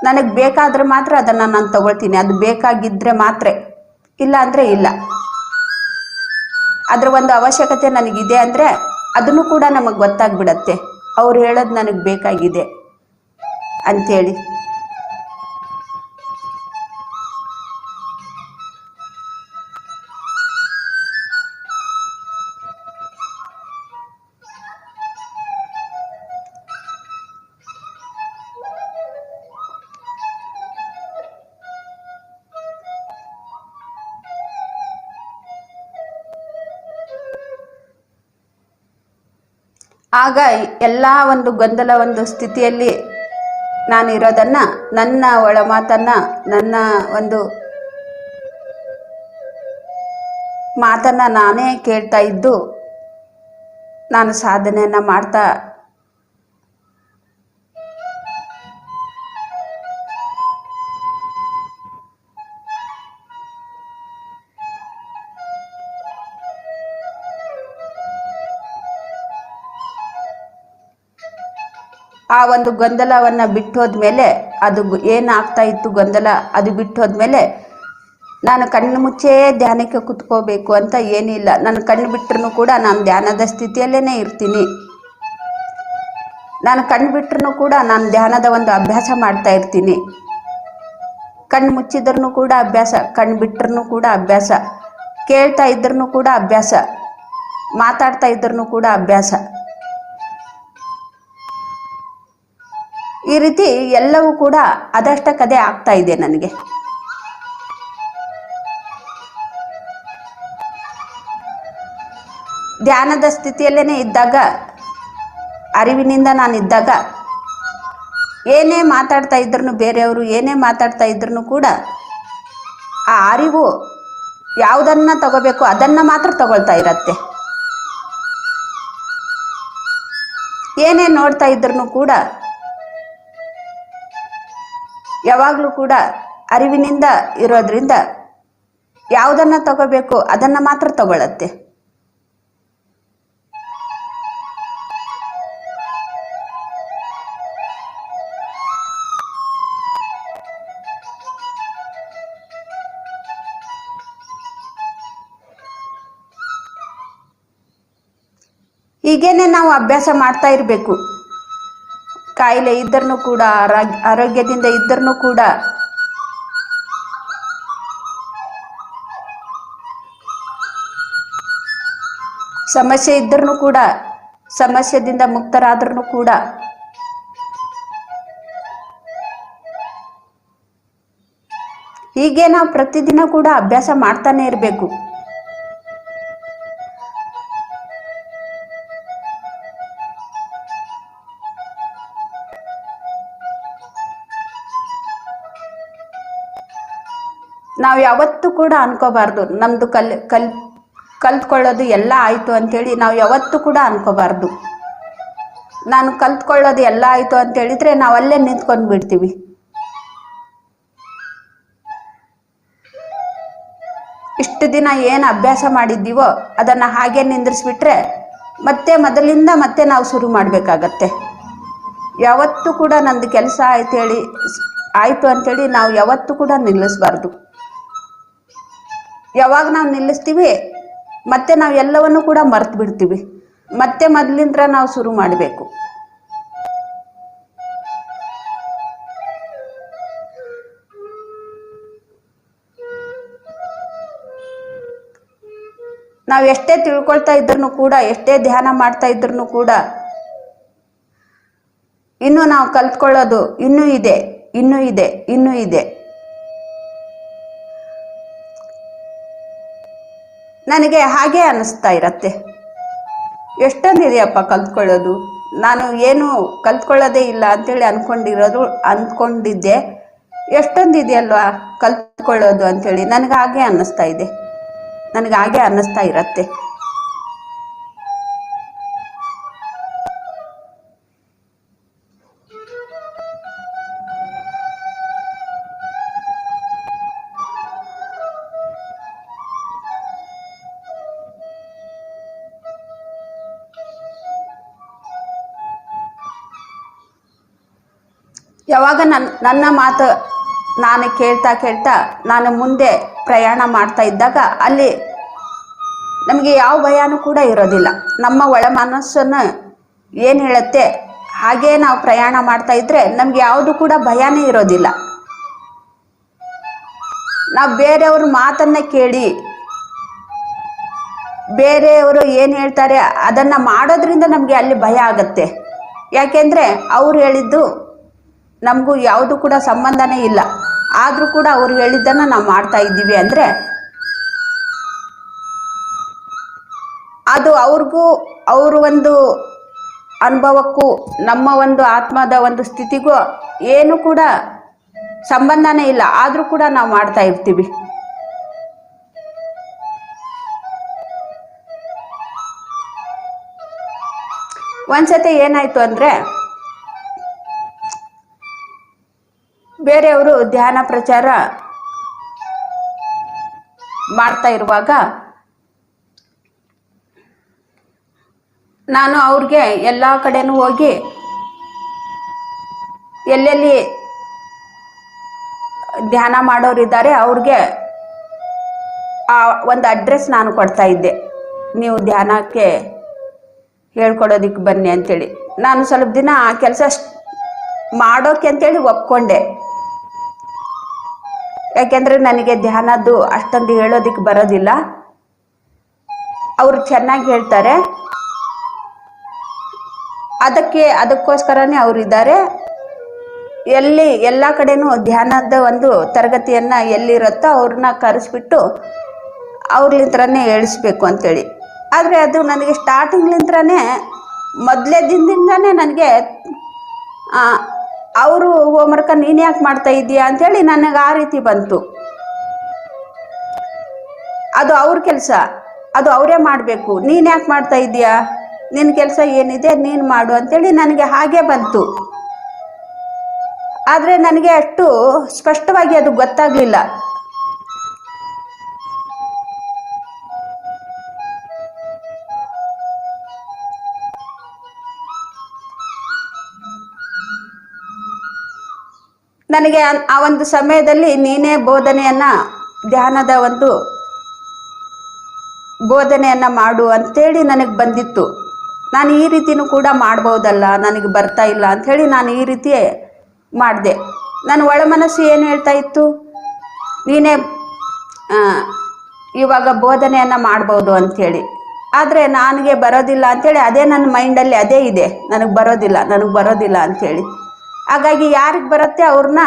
ನನಗೆ ಬೇಕಾದರೆ ಮಾತ್ರ ಅದನ್ನು ನಾನು ತಗೊಳ್ತೀನಿ. ಅದು ಬೇಕಾಗಿದ್ದರೆ ಮಾತ್ರ, ಇಲ್ಲ ಅಂದರೆ ಇಲ್ಲ. ಅದರ ಒಂದು ಅವಶ್ಯಕತೆ ನನಗಿದೆ ಅಂದರೆ ಅದನ್ನು ಕೂಡ ನಮಗೆ ಗೊತ್ತಾಗ್ಬಿಡತ್ತೆ, ಅವ್ರು ಹೇಳೋದು ನನಗೆ ಬೇಕಾಗಿದೆ ಅಂಥೇಳಿ. ಆಗ ಎಲ್ಲ ಒಂದು ಗೊಂದಲ ಒಂದು ಸ್ಥಿತಿಯಲ್ಲಿ ನಾನಿರೋದನ್ನು, ನನ್ನ ಒಳ ಮಾತನ್ನು, ನನ್ನ ಒಂದು ಮಾತನ್ನು ನಾನೇ ಕೇಳ್ತಾ ಇದ್ದು ನಾನು ಸಾಧನೆಯನ್ನು ಮಾಡ್ತಾ ಆ ಒಂದು ಗೊಂದಲವನ್ನು ಬಿಟ್ಟೋದ್ಮೇಲೆ, ಅದು ಏನಾಗ್ತಾ ಇತ್ತು ಗೊಂದಲ ಅದು ಬಿಟ್ಟೋದ್ಮೇಲೆ ನಾನು ಕಣ್ಣು ಮುಚ್ಚೇ ಧ್ಯಾನಕ್ಕೆ ಕುತ್ಕೋಬೇಕು ಅಂತ ಏನಿಲ್ಲ. ನಾನು ಕಣ್ಣು ಬಿಟ್ಟರೂ ಕೂಡ ನಾನು ಧ್ಯಾನದ ಸ್ಥಿತಿಯಲ್ಲೇ ಇರ್ತೀನಿ. ನಾನು ಕಣ್ಣು ಬಿಟ್ಟರೂ ಕೂಡ ನಾನು ಧ್ಯಾನದ ಒಂದು ಅಭ್ಯಾಸ ಮಾಡ್ತಾ ಇರ್ತೀನಿ. ಕಣ್ಣು ಮುಚ್ಚಿದ್ರೂ ಕೂಡ ಅಭ್ಯಾಸ, ಕಣ್ಣು ಬಿಟ್ಟರೂ ಕೂಡ ಅಭ್ಯಾಸ, ಕೇಳ್ತಾ ಇದ್ರೂ ಕೂಡ ಅಭ್ಯಾಸ, ಮಾತಾಡ್ತಾ ಇದ್ರೂ ಕೂಡ ಅಭ್ಯಾಸ. ಈ ರೀತಿ ಎಲ್ಲವೂ ಕೂಡ ಅದಷ್ಟಕ್ಕದೇ ಆಗ್ತಾ ಇದೆ ನನಗೆ. ಧ್ಯಾನದ ಸ್ಥಿತಿಯಲ್ಲೇ ಇದ್ದಾಗ, ಅರಿವಿನಿಂದ ನಾನಿದ್ದಾಗ, ಏನೇ ಮಾತಾಡ್ತಾ ಇದ್ರೂ, ಬೇರೆಯವರು ಏನೇ ಮಾತಾಡ್ತಾ ಇದ್ರೂ ಕೂಡ ಆ ಅರಿವು ಯಾವುದನ್ನ ತಗೋಬೇಕು ಅದನ್ನ ಮಾತ್ರ ತಗೊಳ್ತಾ ಇರತ್ತೆ. ಏನೇ ನೋಡ್ತಾ ಇದ್ರೂ ಕೂಡ ಯಾವಾಗಲೂ ಕೂಡ ಅರಿವಿನಿಂದ ಇರೋದ್ರಿಂದ ಯಾವುದನ್ನ ತಗೋಬೇಕು ಅದನ್ನ ಮಾತ್ರ ತಗೊಳತ್ತೆ. ಹೀಗೇನೆ ನಾವು ಅಭ್ಯಾಸ ಮಾಡ್ತಾ ಇರಬೇಕು. ಕಾಯಿಲೆ ಇದ್ದರೂ ಕೂಡ ಆರೋಗ್ಯದಿಂದ ಇದ್ದರೂ ಕೂಡ ಸಮಸ್ಯೆ ಇದ್ರೂ ಕೂಡ ಸಮಸ್ಯೆದಿಂದ ಮುಕ್ತರಾದ್ರೂ ಕೂಡ ಹೀಗೆ ನಾವು ಪ್ರತಿದಿನ ಕೂಡ ಅಭ್ಯಾಸ ಮಾಡ್ತಾನೆ ಇರಬೇಕು. ನಾವು ಯಾವತ್ತೂ ಕೂಡ ಅನ್ಕೋಬಾರ್ದು ನಮ್ದು ಕಲ್ತ್ಕೊಳ್ಳೋದು ಎಲ್ಲ ಆಯಿತು ಅಂಥೇಳಿ ನಾವು ಯಾವತ್ತೂ ಕೂಡ ಅನ್ಕೋಬಾರ್ದು. ನಾನು ಕಲ್ತ್ಕೊಳ್ಳೋದು ಎಲ್ಲ ಆಯಿತು ಅಂತೇಳಿದರೆ ನಾವು ಅಲ್ಲೇ ನಿಂತ್ಕೊಂಡು ಬಿಡ್ತೀವಿ. ಇಷ್ಟು ದಿನ ಏನು ಅಭ್ಯಾಸ ಮಾಡಿದ್ದೀವೋ ಅದನ್ನು ಹಾಗೆ ನಿಂದ್ರಿಸ್ಬಿಟ್ರೆ ಮತ್ತೆ ಮೊದಲಿಂದ ಮತ್ತೆ ನಾವು ಶುರು ಮಾಡಬೇಕಾಗತ್ತೆ. ಯಾವತ್ತೂ ಕೂಡ ನಂದು ಕೆಲಸ ಆಯಿತು ಅಂಥೇಳಿ ನಾವು ಯಾವತ್ತೂ ಕೂಡ ನಿಲ್ಲಿಸಬಾರ್ದು. ಯಾವಾಗ ನಾವು ನಿಲ್ಲಿಸ್ತೀವಿ ಮತ್ತೆ ನಾವು ಎಲ್ಲವನ್ನೂ ಕೂಡ ಮರ್ತು ಬಿಡ್ತೀವಿ. ಮತ್ತೆ ಮೊದಲಿಂದ ನಾವು ಶುರು ಮಾಡಬೇಕು. ನಾವು ಎಷ್ಟೇ ತಿಳ್ಕೊಳ್ತಾ ಇದ್ರೂ ಕೂಡ ಎಷ್ಟೇ ಧ್ಯಾನ ಮಾಡ್ತಾ ಇದ್ರೂ ಕೂಡ ಇನ್ನೂ ನಾವು ಕಲ್ತ್ಕೊಳ್ಳೋದು ಇನ್ನೂ ಇದೆ, ಇನ್ನೂ ಇದೆ, ಇನ್ನೂ ಇದೆ. ನನಗೆ ಹಾಗೆ ಅನ್ನಿಸ್ತಾ ಇರತ್ತೆ, ಎಷ್ಟೊಂದಿದೆಯಪ್ಪ ಕಲ್ತ್ಕೊಳ್ಳೋದು, ನಾನು ಏನು ಕಲ್ತ್ಕೊಳ್ಳೋದೇ ಇಲ್ಲ ಅಂಥೇಳಿ ಅಂದ್ಕೊಂಡಿದ್ದೆ, ಎಷ್ಟೊಂದಿದೆಯಲ್ವಾ ಕಲ್ತ್ಕೊಳ್ಳೋದು ಅಂಥೇಳಿ ನನಗೆ ಹಾಗೆ ಅನ್ನಿಸ್ತಾ ಇದೆ, ನನಗೆ ಹಾಗೆ ಅನ್ನಿಸ್ತಾ ಇರತ್ತೆ. ಯಾವಾಗ ನನ್ನ ಮಾತು ನಾನು ಕೇಳ್ತಾ ನಾನು ಮುಂದೆ ಪ್ರಯಾಣ ಮಾಡ್ತಾ ಇದ್ದಾಗ ಅಲ್ಲಿ ನಮಗೆ ಯಾವ ಭಯನೂ ಕೂಡ ಇರೋದಿಲ್ಲ. ನಮ್ಮ ಒಳ ಮನಸ್ಸನ್ನು ಏನು ಹೇಳುತ್ತೆ ಹಾಗೇ ನಾವು ಪ್ರಯಾಣ ಮಾಡ್ತಾ ಇದ್ದರೆ ನಮಗೆ ಯಾವುದು ಕೂಡ ಭಯನೇ ಇರೋದಿಲ್ಲ. ನಾವು ಬೇರೆಯವ್ರ ಮಾತನ್ನು ಕೇಳಿ ಬೇರೆಯವರು ಏನು ಹೇಳ್ತಾರೆ ಅದನ್ನು ಮಾಡೋದ್ರಿಂದ ನಮಗೆ ಅಲ್ಲಿ ಭಯ ಆಗತ್ತೆ. ಯಾಕೆಂದರೆ ಅವ್ರು ಹೇಳಿದ್ದು ನಮಗೂ ಯಾವುದು ಕೂಡ ಸಂಬಂಧನೇ ಇಲ್ಲ, ಆದರೂ ಕೂಡ ಅವ್ರು ಹೇಳಿದ್ದನ್ನು ನಾವು ಮಾಡ್ತಾ ಇದ್ದೀವಿ ಅಂದರೆ ಅದು ಅವ್ರಿಗೂ ಅವ್ರ ಒಂದು ಅನುಭವಕ್ಕೂ ನಮ್ಮ ಒಂದು ಆತ್ಮದ ಒಂದು ಸ್ಥಿತಿಗೂ ಏನು ಕೂಡ ಸಂಬಂಧನೇ ಇಲ್ಲ, ಆದರೂ ಕೂಡ ನಾವು ಮಾಡ್ತಾ ಇರ್ತೀವಿ. ಒಂದ್ಸತಿ ಏನಾಯಿತು ಅಂದರೆ ಬೇರೆಯವರು ಧ್ಯಾನ ಪ್ರಚಾರ ಮಾಡ್ತಾ ಇರುವಾಗ ನಾನು ಅವ್ರಿಗೆ ಎಲ್ಲ ಕಡೆನೂ ಹೋಗಿ ಎಲ್ಲೆಲ್ಲಿ ಧ್ಯಾನ ಮಾಡೋರಿದ್ದಾರೆ ಅವ್ರಿಗೆ ಆ ಒಂದು ಅಡ್ರೆಸ್ ನಾನು ಕೊಡ್ತಾ ಇದ್ದೆ, ನೀವು ಧ್ಯಾನಕ್ಕೆ ಹೇಳ್ಕೊಡೋದಕ್ಕೆ ಬನ್ನಿ ಅಂಥೇಳಿ. ನಾನು ಸ್ವಲ್ಪ ದಿನ ಆ ಕೆಲಸ ಮಾಡೋಕೆ ಅಂತೇಳಿ ಒಪ್ಕೊಂಡೆ. ಯಾಕೆಂದರೆ ನನಗೆ ಧ್ಯಾನದ್ದು ಅಷ್ಟೊಂದು ಹೇಳೋದಕ್ಕೆ ಬರೋದಿಲ್ಲ, ಅವರು ಚೆನ್ನಾಗಿ ಹೇಳ್ತಾರೆ, ಅದಕ್ಕೋಸ್ಕರನೇ ಅವರಿದ್ದಾರೆ. ಎಲ್ಲ ಕಡೆನೂ ಧ್ಯಾನದ ಒಂದು ತರಗತಿಯನ್ನು ಎಲ್ಲಿರುತ್ತೋ ಅವ್ರನ್ನ ಕರೆಸ್ಬಿಟ್ಟು ಅವ್ರಲಿಂತ್ರನೇ ಹೇಳಿಸ್ಬೇಕು ಅಂಥೇಳಿ. ಆದರೆ ಅದು ನನಗೆ ಸ್ಟಾರ್ಟಿಂಗ್ಲಿಂತ್ರನೇ ಮೊದಲೇ ದಿನದಿಂದನೇ ನನಗೆ ಅವರು ಹೋಮ್ವರ್ಕ ನೀನು ಯಾಕೆ ಮಾಡ್ತಾ ಇದ್ದೀಯಾ ಅಂಥೇಳಿ ನನಗೆ ಆ ರೀತಿ ಬಂತು. ಅದು ಅವ್ರ ಕೆಲಸ, ಅದು ಅವರೇ ಮಾಡಬೇಕು. ನೀನು ಯಾಕೆ ಮಾಡ್ತಾ ಇದೀಯಾ, ನಿನ್ನ ಕೆಲಸ ಏನಿದೆ ನೀನು ಮಾಡು ಅಂತೇಳಿ ನನಗೆ ಹಾಗೆ ಬಂತು. ಆದರೆ ನನಗೆ ಅಷ್ಟು ಸ್ಪಷ್ಟವಾಗಿ ಅದು ಗೊತ್ತಾಗಲಿಲ್ಲ. ನನಗೆ ಆ ಒಂದು ಸಮಯದಲ್ಲಿ ನೀನೇ ಧ್ಯಾನದ ಒಂದು ಬೋಧನೆಯನ್ನು ಮಾಡು ಅಂತೇಳಿ ನನಗೆ ಬಂದಿತ್ತು. ನಾನು ಈ ರೀತಿನೂ ಕೂಡ ಮಾಡ್ಬೋದಲ್ಲ, ನನಗೆ ಬರ್ತಾ ಇಲ್ಲ ಅಂಥೇಳಿ ನಾನು ಈ ರೀತಿ ಮಾಡಿದೆ. ನನ್ನ ಒಳ ಮನಸ್ಸು ಏನು ಹೇಳ್ತಾ ಇತ್ತು, ನೀನೇ ಇವಾಗ ಬೋಧನೆಯನ್ನು ಮಾಡ್ಬೋದು ಅಂಥೇಳಿ. ಆದರೆ ನನಗೆ ಬರೋದಿಲ್ಲ ಅಂಥೇಳಿ ಅದೇ ನನ್ನ ಮೈಂಡಲ್ಲಿ ಅದೇ ಇದೆ, ನನಗೆ ಬರೋದಿಲ್ಲ ಅಂಥೇಳಿ. ಹಾಗಾಗಿ ಯಾರಿಗೆ ಬರುತ್ತೆ ಅವ್ರನ್ನ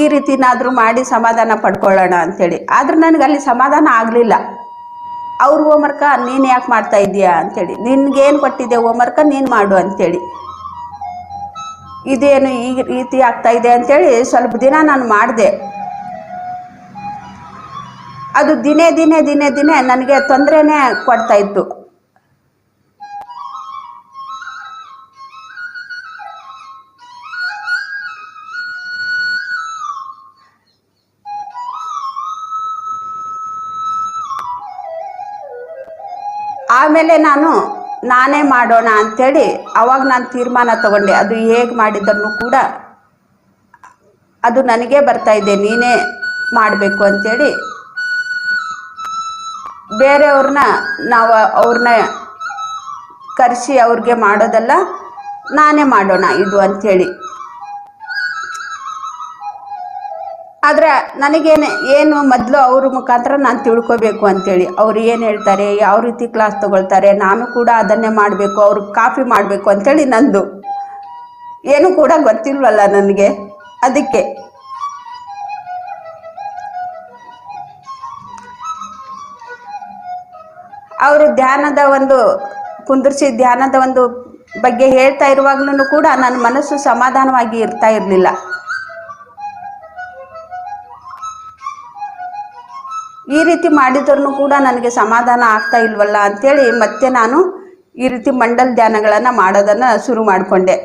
ಈ ರೀತಿನಾದರೂ ಮಾಡಿ ಸಮಾಧಾನ ಪಡ್ಕೊಳ್ಳೋಣ ಅಂಥೇಳಿ. ಆದ್ರೆ ನನಗೆ ಅಲ್ಲಿ ಸಮಾಧಾನ ಆಗಲಿಲ್ಲ. ಅವ್ರ ಹೋಮ್ವರ್ಕ ನೀನು ಯಾಕೆ ಮಾಡ್ತಾ ಇದ್ದೀಯಾ ಅಂಥೇಳಿ, ನಿನ್ಗೇನು ಕೊಟ್ಟಿದೆ ಹೋಮ್ವರ್ಕ ನೀನು ಮಾಡು ಅಂಥೇಳಿ. ಇದೇನು ಈ ರೀತಿ ಆಗ್ತಾ ಇದೆ ಅಂಥೇಳಿ ಸ್ವಲ್ಪ ದಿನ ನಾನು ಮಾಡಿದೆ. ಅದು ದಿನೇ ನನಗೆ ತೊಂದರೆನೇ ಕೊಡ್ತಾ ಇತ್ತು. ಆಮೇಲೆ ನಾನೇ ಮಾಡೋಣ ಅಂಥೇಳಿ ಅವಾಗ ನಾನು ತೀರ್ಮಾನ ತಗೊಂಡೆ. ಅದು ಹೇಗೆ ಮಾಡಿದ್ರು ಕೂಡ ಅದು ನನಗೇ ಬರ್ತಾ ಇದೆ, ನೀನೇ ಮಾಡಬೇಕು ಅಂಥೇಳಿ. ಬೇರೆಯವ್ರನ್ನ ಅವ್ರನ್ನ ಕರೆಸಿ ಅವ್ರಿಗೆ ಮಾಡೋದಲ್ಲ, ನಾನೇ ಮಾಡೋಣ ಇದು ಅಂಥೇಳಿ. ಆದರೆ ಏನು ಮೊದಲು ಅವ್ರ ಮುಖಾಂತರ ನಾನು ತಿಳ್ಕೊಬೇಕು ಅಂಥೇಳಿ. ಅವ್ರು ಏನು ಹೇಳ್ತಾರೆ, ಯಾವ ರೀತಿ ಕ್ಲಾಸ್ ತಗೊಳ್ತಾರೆ, ನಾನು ಕೂಡ ಅದನ್ನೇ ಮಾಡಬೇಕು, ಅವ್ರಿಗೆ ಕಾಪಿ ಮಾಡಬೇಕು ಅಂಥೇಳಿ ನಂದು ಏನು ಕೂಡ ಗೊತ್ತಿಲ್ವಲ್ಲ ನನಗೆ. ಅದಕ್ಕೆ ಅವರು ಕುಂದಿರಿಸಿ ಧ್ಯಾನದ ಒಂದು ಬಗ್ಗೆ ಹೇಳ್ತಾ ಇರುವಾಗಲೂ ಕೂಡ ನನ್ನ ಮನಸ್ಸು ಸಮಾಧಾನವಾಗಿ ಇರ್ತಾ ಇರಲಿಲ್ಲ. ಈ ರೀತಿ ಮಾಡಿದ್ರು ಕೂಡ ನನಗೆ ಸಮಾಧಾನ ಆಗ್ತಾ ಇಲ್ವಲ್ಲ ಅಂಥೇಳಿ ಮತ್ತೆ ನಾನು ಈ ರೀತಿ ಮಂಡಲ ಧ್ಯಾನಗಳನ್ನು ಮಾಡೋದನ್ನು ಶುರು ಮಾಡಿಕೊಂಡೆ.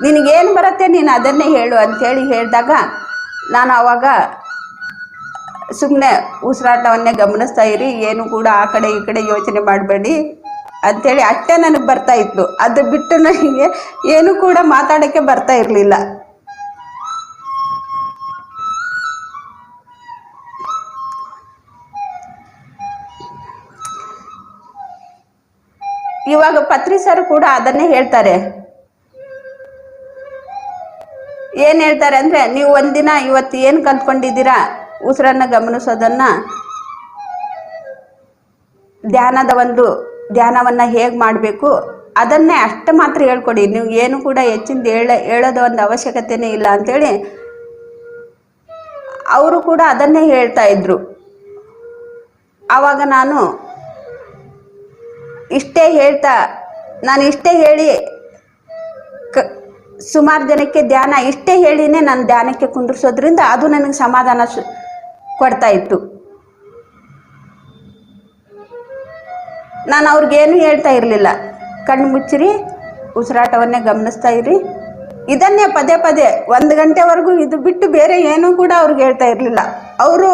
ನಿನಗೇನು ಬರುತ್ತೆ ನೀನು ಅದನ್ನೇ ಹೇಳು ಅಂಥೇಳಿ ಹೇಳಿದಾಗ ನಾನು ಆವಾಗ ಸುಮ್ಮನೆ ಉಸಿರಾಟವನ್ನೇ ಗಮನಿಸ್ತಾ ಇರಿ, ಏನು ಕೂಡ ಆ ಕಡೆ ಈ ಕಡೆ ಯೋಚನೆ ಮಾಡಬೇಡಿ ಅಂಥೇಳಿ ಅಷ್ಟೇ ನನಗೆ ಬರ್ತಾ ಇತ್ತು. ಅದು ಬಿಟ್ಟು ನನಗೆ ಏನು ಕೂಡ ಮಾತಾಡೋಕ್ಕೆ ಬರ್ತಾ ಇರಲಿಲ್ಲ. ಇವಾಗ ಪತ್ರಿ ಸರ್ ಕೂಡ ಅದನ್ನೇ ಹೇಳ್ತಾರೆ. ಏನು ಹೇಳ್ತಾರೆ ಅಂದರೆ, ನೀವು ಒಂದಿನ ಇವತ್ತು ಏನು ಕಲ್ತ್ಕೊಂಡಿದ್ದೀರಾ ಉಸಿರನ್ನು ಗಮನಿಸೋದನ್ನು, ಧ್ಯಾನವನ್ನು ಹೇಗೆ ಮಾಡಬೇಕು ಅದನ್ನೇ ಅಷ್ಟು ಮಾತ್ರ ಹೇಳ್ಕೊಡಿ, ನೀವು ಏನು ಕೂಡ ಹೆಚ್ಚಿಂದ ಹೇಳೋದು ಒಂದು ಅವಶ್ಯಕತೆನೇ ಇಲ್ಲ ಅಂಥೇಳಿ ಅವರು ಕೂಡ ಅದನ್ನೇ ಹೇಳ್ತಾ ಇದ್ರು. ಆವಾಗ ನಾನು ಇಷ್ಟೇ ಹೇಳಿ ಸುಮಾರು ಜನಕ್ಕೆ ಇಷ್ಟೇ ಹೇಳಿನೇ ನಾನು ಧ್ಯಾನಕ್ಕೆ ಕುಂದಿರ್ಸೋದ್ರಿಂದ ಅದು ನನಗೆ ಸಮಾಧಾನ ಕೊಡ್ತಾ ಇತ್ತು. ನಾನು ಅವ್ರಿಗೇನು ಹೇಳ್ತಾ ಇರಲಿಲ್ಲ, ಕಣ್ಣು ಮುಚ್ಚಿರಿ, ಉಸಿರಾಟವನ್ನೇ ಗಮನಿಸ್ತಾ ಇರಿ, ಇದನ್ನೇ ಪದೇ 1 ಗಂಟೆವರೆಗೂ ಇದು ಬಿಟ್ಟು ಬೇರೆ ಏನೂ ಕೂಡ ಅವ್ರಿಗೆ ಹೇಳ್ತಾ ಇರಲಿಲ್ಲ. ಅವರು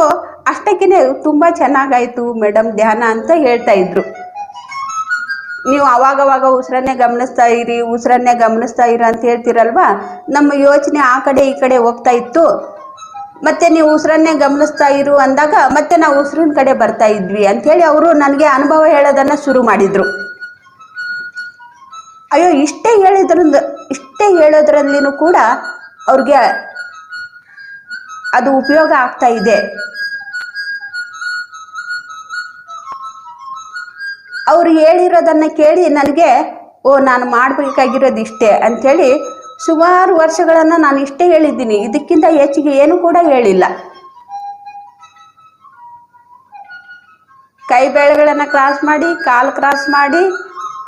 ಅಷ್ಟಕ್ಕೇ ತುಂಬ ಚೆನ್ನಾಗಾಯಿತು ಮೇಡಮ್ ಧ್ಯಾನ ಅಂತ ಹೇಳ್ತಾ ಇದ್ರು. ನೀವು ಅವಾಗವಾಗ ಉಸಿರನ್ನೇ ಗಮನಿಸ್ತಾ ಇರಿ ಅಂತ ಹೇಳ್ತೀರಲ್ವಾ, ನಮ್ಮ ಯೋಚನೆ ಆ ಕಡೆ ಈ ಕಡೆ ಹೋಗ್ತಾ ಇತ್ತು. ಮತ್ತೆ ನೀವು ಉಸಿರನ್ನೇ ಗಮನಿಸ್ತಾ ಇರು ಅಂದಾಗ ಮತ್ತೆ ನಾವು ಉಸಿರಿನ ಕಡೆ ಬರ್ತಾ ಇದ್ವಿ ಅಂಥೇಳಿ ಅವರು ನನಗೆ ಅನುಭವ ಹೇಳೋದನ್ನು ಶುರು ಮಾಡಿದರು. ಅಯ್ಯೋ, ಇಷ್ಟೇ ಹೇಳೋದ್ರಲ್ಲಿನೂ ಕೂಡ ಅವ್ರಿಗೆ ಅದು ಉಪಯೋಗ ಆಗ್ತಾ ಇದೆ. ಅವರು ಹೇಳಿರೋದನ್ನು ಕೇಳಿ ನನಗೆ ನಾನು ಮಾಡಬೇಕಾಗಿರೋದು ಇಷ್ಟೇ ಅಂಥೇಳಿ ಸುಮಾರು ವರ್ಷಗಳನ್ನು ನಾನು ಇಷ್ಟೇ ಹೇಳಿದ್ದೀನಿ, ಇದಕ್ಕಿಂತ ಹೆಚ್ಚಿಗೆ ಏನು ಕೂಡ ಹೇಳಿಲ್ಲ. ಕೈ ಬೆರಳುಗಳನ್ನು ಕ್ರಾಸ್ ಮಾಡಿ, ಕಾಲು ಕ್ರಾಸ್ ಮಾಡಿ,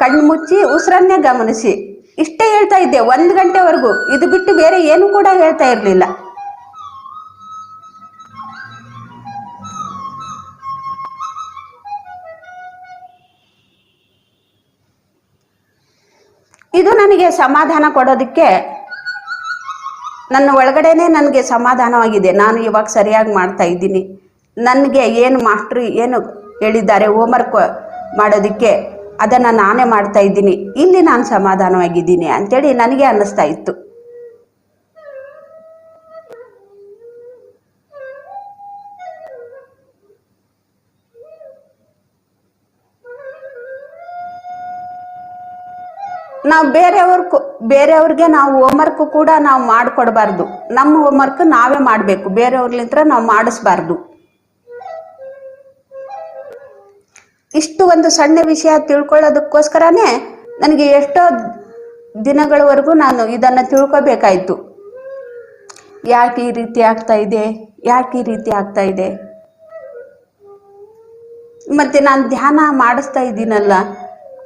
ಕಣ್ಣು ಮುಚ್ಚಿ, ಉಸಿರನ್ನೇ ಗಮನಿಸಿ, ಇಷ್ಟೇ ಹೇಳ್ತಾ ಇದ್ದೆ 1 ಗಂಟೆವರೆಗೂ. ಇದು ಬಿಟ್ಟು ಬೇರೆ ಏನು ಕೂಡ ಹೇಳ್ತಾ ಇರಲಿಲ್ಲ. ಇದು ನನಗೆ ಸಮಾಧಾನ ಕೊಡೋದಕ್ಕೆ, ನನ್ನ ಒಳಗಡೆನೆ ನನಗೆ ಸಮಾಧಾನವಾಗಿದೆ. ನಾನು ಇವಾಗ ಸರಿಯಾಗಿ ಮಾಡ್ತಾ ಇದ್ದೀನಿ. ನನಗೆ ಏನು ಮಾಸ್ಟ್ರು ಏನು ಹೇಳಿದ್ದಾರೆ ಹೋಮ್ವರ್ಕ್ ಮಾಡೋದಕ್ಕೆ, ಅದನ್ನು ನಾನೇ ಮಾಡ್ತಾ ಇದ್ದೀನಿ, ಇಲ್ಲಿ ನಾನು ಸಮಾಧಾನವಾಗಿದ್ದೀನಿ ಅಂತೇಳಿ ನನಗೆ ಅನ್ನಿಸ್ತಾ ಇತ್ತು. ನಾವು ಬೇರೆಯವ್ರಿಗೆ ನಾವು ಹೋಮ್ವರ್ಕ್ ಕೂಡ ನಾವು ಮಾಡಿಕೊಡ್ಬಾರ್ದು. ನಮ್ಮ ಹೋಮ್ವರ್ಕ್ ನಾವೇ ಮಾಡಬೇಕು, ಬೇರೆಯವ್ರಲಿಂತ್ರ ನಾವು ಮಾಡಿಸ್ಬಾರ್ದು. ಇಷ್ಟು ಒಂದು ಸಣ್ಣ ವಿಷಯ ತಿಳ್ಕೊಳ್ಳೋದಕ್ಕೋಸ್ಕರನೇ ನನಗೆ ಎಷ್ಟೋ ದಿನಗಳವರೆಗೂ ನಾನು ಇದನ್ನು ತಿಳ್ಕೊಬೇಕಾಯ್ತು. ಯಾಕೆ ಈ ರೀತಿ ಆಗ್ತಾ ಇದೆ, ಯಾಕೆ ಈ ರೀತಿ ಆಗ್ತಾ ಇದೆ, ಮತ್ತೆ ನಾನು ಧ್ಯಾನ ಮಾಡಿಸ್ತಾ ಇದ್ದೀನಲ್ಲ,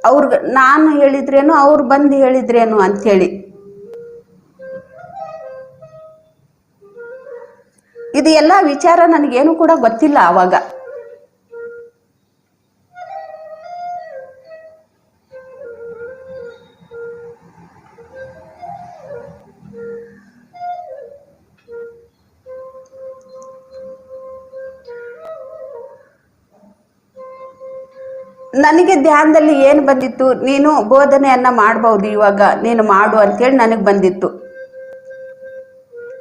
ಅವ್ರಿಗೆ ನಾನು ಹೇಳಿದ್ರೇನು ಅವ್ರು ಬಂದು ಹೇಳಿದ್ರೇನು ಅಂಥೇಳಿ. ಇದು ಎಲ್ಲ ವಿಚಾರ ನನಗೇನು ಕೂಡ ಗೊತ್ತಿಲ್ಲ ಆವಾಗ. ನನಗೆ ಧ್ಯಾನದಲ್ಲಿ ಏನು ಬಂದಿತ್ತು, ನೀನು ಬೋಧನೆಯನ್ನ ಮಾಡ್ಬೋದು, ಇವಾಗ ನೀನು ಮಾಡು ಅಂತೇಳಿ ನನಗೆ ಬಂದಿತ್ತು.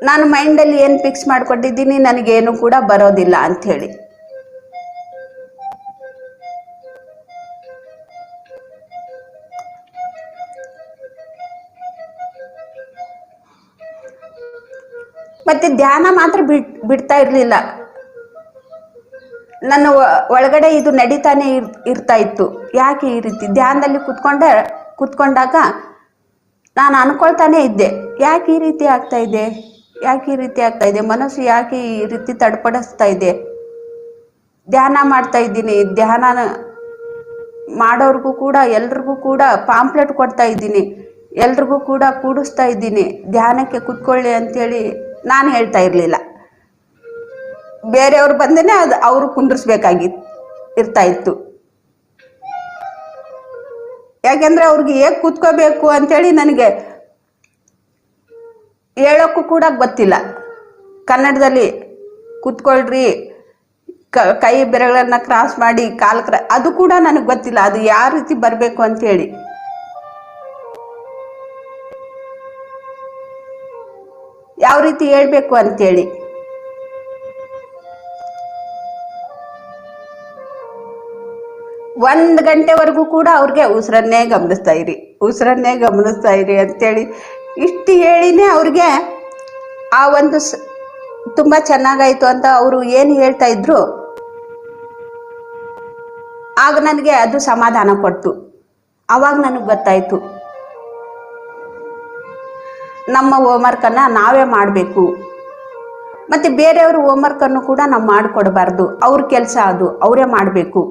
ನಾನು ಮೈಂಡಲ್ಲಿ ಏನು ಫಿಕ್ಸ್ ಮಾಡ್ಕೊಂಡಿದ್ದೀನಿ, ನನಗೇನು ಕೂಡ ಬರೋದಿಲ್ಲ ಅಂಥೇಳಿ. ಮತ್ತೆ ಧ್ಯಾನ ಮಾತ್ರ ಬಿಡ್ತಾ ಇರಲಿಲ್ಲ. ನನ್ನ ಒಳಗಡೆ ಇದು ನಡೀತಾನೆ ಇರ್ತಾ ಇತ್ತು. ಯಾಕೆ ಈ ರೀತಿ ಧ್ಯಾನದಲ್ಲಿ ಕೂತ್ಕೊಂಡಾಗ ನಾನು ಅನ್ಕೊಳ್ತಾನೆ ಇದ್ದೆ, ಯಾಕೆ ಈ ರೀತಿ ಆಗ್ತಾ ಇದೆ, ಯಾಕೆ ಈ ರೀತಿ ಆಗ್ತಾ ಇದೆ, ಮನಸ್ಸು ಯಾಕೆ ಈ ರೀತಿ ತಡ್ಪಡಿಸ್ತಾ ಇದೆ. ಧ್ಯಾನ ಮಾಡ್ತಾ ಇದ್ದೀನಿ, ಧ್ಯಾನ ಮಾಡೋರ್ಗೂ ಕೂಡ ಎಲ್ರಿಗೂ ಕೂಡ ಪಾಂಪ್ಲೆಟ್ ಕೊಡ್ತಾ ಇದ್ದೀನಿ, ಎಲ್ರಿಗೂ ಕೂಡ ಕೂಡಿಸ್ತಾ ಇದ್ದೀನಿ, ಧ್ಯಾನಕ್ಕೆ ಕೂತ್ಕೊಳ್ಳಿ ಅಂತೇಳಿ ನಾನು ಹೇಳ್ತಾ ಇರಲಿಲ್ಲ. ಬೇರೆಯವ್ರು ಬಂದೇನೆ ಅದು ಅವರು ಇರ್ತಾ ಇತ್ತು. ಯಾಕೆಂದ್ರೆ ಅವ್ರಿಗೆ ಹೇಗೆ ಕೂತ್ಕೋಬೇಕು ಅಂತೇಳಿ ನನಗೆ ಹೇಳೋಕ್ಕೂ ಕೂಡ ಗೊತ್ತಿಲ್ಲ. ಕನ್ನಡದಲ್ಲಿ ಕೂತ್ಕೊಳ್ರಿ, ಕೈ ಬೆರಳನ್ನ ಕ್ರಾಸ್ ಮಾಡಿ ಅದು ಕೂಡ ನನಗೆ ಗೊತ್ತಿಲ್ಲ, ಅದು ಯಾವ ರೀತಿ ಬರಬೇಕು ಅಂತೇಳಿ. ಯಾವ ರೀತಿ ಹೇಳ್ಬೇಕು ಅಂತೇಳಿ. ಒಂದು ಗಂಟೆವರೆಗೂ ಕೂಡ ಅವ್ರಿಗೆ ಉಸಿರನ್ನೇ ಗಮನಿಸ್ತಾ ಇರಿ ಅಂತೇಳಿ ಇಷ್ಟು ಹೇಳಿನೇ ಅವ್ರಿಗೆ ಆ ಒಂದು ತುಂಬ ಚೆನ್ನಾಗಾಯ್ತು ಅಂತ ಅವರು ಏನು ಹೇಳ್ತಾ ಇದ್ರು. ಆಗ ನನಗೆ ಅದು ಸಮಾಧಾನ ಕೊಡ್ತು. ಆವಾಗ ನನಗೆ ಗೊತ್ತಾಯ್ತು, ನಮ್ಮ ಹೋಮ್ವರ್ಕನ್ನು ನಾವೇ ಮಾಡಬೇಕು, ಮತ್ತು ಬೇರೆಯವ್ರ ಹೋಮ್ವರ್ಕನ್ನು ಕೂಡ ನಾವು ಮಾಡಿಕೊಡ್ಬಾರ್ದು. ಅವ್ರ ಕೆಲಸ ಅದು ಅವರೇ ಮಾಡಬೇಕು,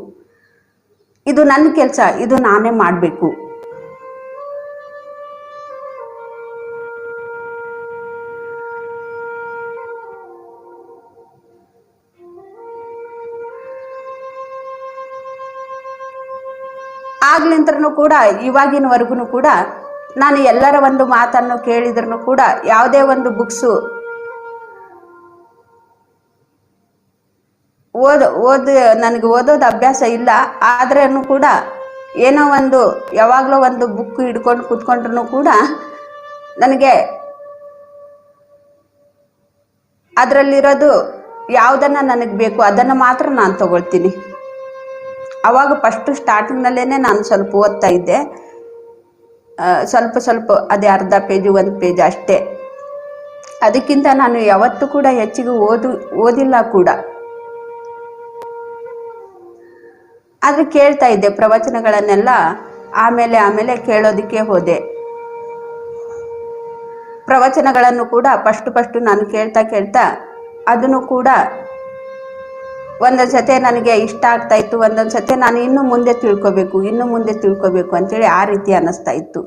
ಇದು ನನ್ನ ಕೆಲಸ, ಇದು ನಾನೇ ಮಾಡಬೇಕು. ಆಗ್ಲಿಂತ್ರನೂ ಕೂಡ ಇವಾಗಿನವರೆಗೂ ಕೂಡ ನಾನು ಎಲ್ಲರ ಒಂದು ಮಾತನ್ನು ಕೇಳಿದ್ರೂ ಕೂಡ ಯಾವುದೇ ಒಂದು ಬುಕ್ಸು ನನಗೆ ಓದೋದು ಅಭ್ಯಾಸ ಇಲ್ಲ. ಆದ್ರೂ ಕೂಡ ಏನೋ ಒಂದು ಯಾವಾಗಲೂ ಒಂದು ಬುಕ್ ಹಿಡ್ಕೊಂಡು ಕೂತ್ಕೊಂಡ್ರೂ ಕೂಡ ನನಗೆ ಅದರಲ್ಲಿರೋದು ಯಾವುದನ್ನು ನನಗೆ ಬೇಕು ಅದನ್ನು ಮಾತ್ರ ನಾನು ತಗೊಳ್ತೀನಿ. ಆವಾಗ ಫಸ್ಟು ಸ್ಟಾರ್ಟಿಂಗ್ನಲ್ಲೇ ನಾನು ಸ್ವಲ್ಪ ಓದ್ತಾ ಇದ್ದೆ, ಸ್ವಲ್ಪ ಅದೇ ಅರ್ಧ ಪೇಜು 1 ಪೇಜ್ ಅಷ್ಟೇ. ಅದಕ್ಕಿಂತ ನಾನು ಯಾವತ್ತೂ ಕೂಡ ಹೆಚ್ಚಿಗೆ ಓದಿಲ್ಲ ಕೂಡ. ಆದರೆ ಕೇಳ್ತಾ ಇದ್ದೆ ಪ್ರವಚನಗಳನ್ನೆಲ್ಲ. ಆಮೇಲೆ ಕೇಳೋದಕ್ಕೆ ಹೋದೆ. ಪ್ರವಚನಗಳನ್ನು ಕೂಡ ಫಸ್ಟು ನಾನು ಕೇಳ್ತಾ ಅದನ್ನು ಕೂಡ ಒಂದೊಂದು ಸತಿ ನನಗೆ ಇಷ್ಟ ಆಗ್ತಾ ಇತ್ತು, ಒಂದೊಂದು ಸತಿ ನಾನು ಇನ್ನೂ ಮುಂದೆ ತಿಳ್ಕೊಬೇಕು ಅಂತೇಳಿ ಆ ರೀತಿ ಅನ್ನಿಸ್ತಾ ಇತ್ತು.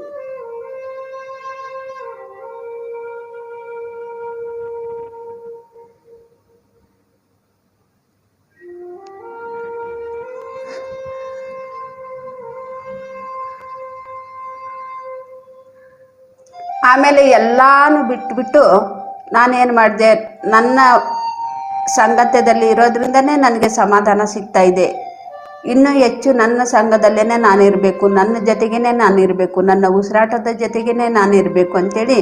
ಆಮೇಲೆ ಎಲ್ಲಾನು ಬಿಟ್ಬಿಟ್ಟು ನಾನೇನು ಮಾಡಿದೆ, ನನ್ನ ಸಂಗತ್ಯದಲ್ಲಿ ಇರೋದ್ರಿಂದನೇ ನನಗೆ ಸಮಾಧಾನ ಸಿಗ್ತಾ ಇದೆ. ಇನ್ನೂ ಹೆಚ್ಚು ನನ್ನ ಸಂಘದಲ್ಲೇ ನಾನಿರಬೇಕು, ನನ್ನ ಜೊತೆಗೇ ನಾನಿರಬೇಕು, ನನ್ನ ಉಸಿರಾಟದ ಜೊತೆಗೇ ನಾನಿರಬೇಕು ಅಂಥೇಳಿ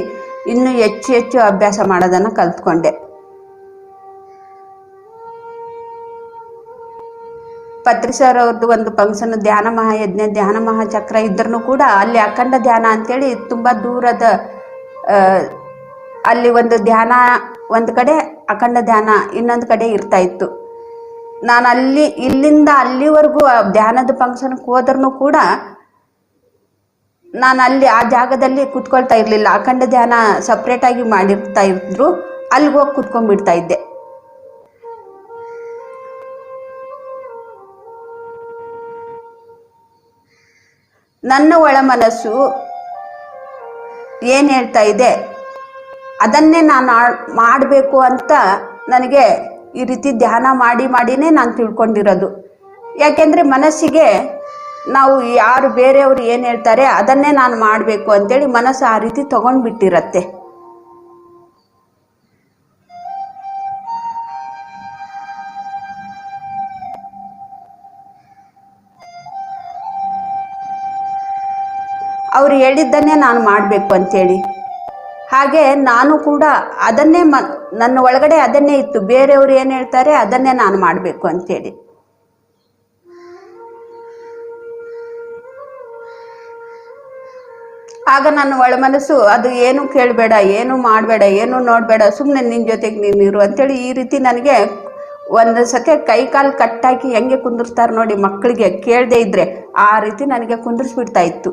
ಇನ್ನೂ ಹೆಚ್ಚು ಹೆಚ್ಚು ಅಭ್ಯಾಸ ಮಾಡೋದನ್ನು ಕಲ್ತ್ಕೊಂಡೆ. ಪತ್ರಿ ಸರ್ ಅವ್ರದ್ದು ಒಂದು ಫಂಕ್ಷನ್ ಧ್ಯಾನ ಮಹಾಯಜ್ಞ, ಧ್ಯಾನ ಮಹಾಚಕ್ರ ಇದ್ರೂ ಕೂಡ ಅಲ್ಲಿ ಅಖಂಡ ಧ್ಯಾನ ಅಂಥೇಳಿ ತುಂಬ ದೂರದ ಅಲ್ಲಿ ಒಂದು ಧ್ಯಾನ ಒಂದು ಕಡೆ, ಅಖಂಡ ಧ್ಯಾನ ಇನ್ನೊಂದು ಕಡೆ ಇರ್ತಾ ಇತ್ತು. ನಾನು ಇಲ್ಲಿಂದ ಅಲ್ಲಿವರೆಗೂ ಧ್ಯಾನದ ಫಂಕ್ಷನ್ಗೆ ಹೋದ್ರೂ ಕೂಡ ನಾನು ಅಲ್ಲಿ ಆ ಜಾಗದಲ್ಲಿ ಕೂತ್ಕೊಳ್ತಾ ಇರಲಿಲ್ಲ. ಅಖಂಡ ಧ್ಯಾನ ಸಪ್ರೇಟಾಗಿ ಮಾಡಿರ್ತಾ ಇದ್ರು, ಅಲ್ಲಿಗೆ ಹೋಗಿ ಕೂತ್ಕೊಂಡ್ಬಿಡ್ತಾ ಇದ್ದೆ. ನನ್ನ ಒಳ ಮನಸ್ಸು ಏನು ಹೇಳ್ತಾ ಇದೆ ಅದನ್ನೇ ನಾನು ಮಾಡಬೇಕು ಅಂತ ನನಗೆ ಈ ರೀತಿ ಧ್ಯಾನ ಮಾಡಿನೇ ನಾನು ತಿಳ್ಕೊಂಡಿರೋದು. ಯಾಕೆಂದರೆ ಮನಸ್ಸಿಗೆ ನಾವು ಯಾರು ಬೇರೆಯವರು ಏನು ಹೇಳ್ತಾರೆ ಅದನ್ನೇ ನಾನು ಮಾಡಬೇಕು ಅಂತೇಳಿ ಮನಸ್ಸು ಆ ರೀತಿ ತಗೊಂಡ್ಬಿಟ್ಟಿರತ್ತೆ. ಅವ್ರು ಹೇಳಿದ್ದನ್ನೇ ನಾನು ಮಾಡಬೇಕು ಅಂಥೇಳಿ. ಹಾಗೆ ನಾನು ಕೂಡ ಅದನ್ನೇ ನನ್ನ ಒಳಗಡೆ ಅದನ್ನೇ ಇತ್ತು, ಬೇರೆಯವರು ಏನು ಹೇಳ್ತಾರೆ ಅದನ್ನೇ ನಾನು ಮಾಡಬೇಕು ಅಂಥೇಳಿ. ಆಗ ನನ್ನ ಒಳ ಮನಸ್ಸು ಅದು ಏನು ಕೇಳಬೇಡ, ಏನು ಮಾಡಬೇಡ, ಏನು ನೋಡಬೇಡ, ಸುಮ್ಮನೆ ನಿನ್ನ ಜೊತೆಗೆ ನೀನಿರು ಅಂಥೇಳಿ ಈ ರೀತಿ ನನಗೆ ಒಂದು ಸತಿ ಕೈ ಕಾಲು ಕಟ್ಟಾಕಿ ಹೆಂಗೆ ಕುಂದಿರ್ತಾರೆ ನೋಡಿ ಮಕ್ಕಳಿಗೆ, ಕೇಳದೆ ಇದ್ರೆ ಆ ರೀತಿ ನನಗೆ ಕುಂದಿರ್ಸ್ಬಿಡ್ತಾ ಇತ್ತು.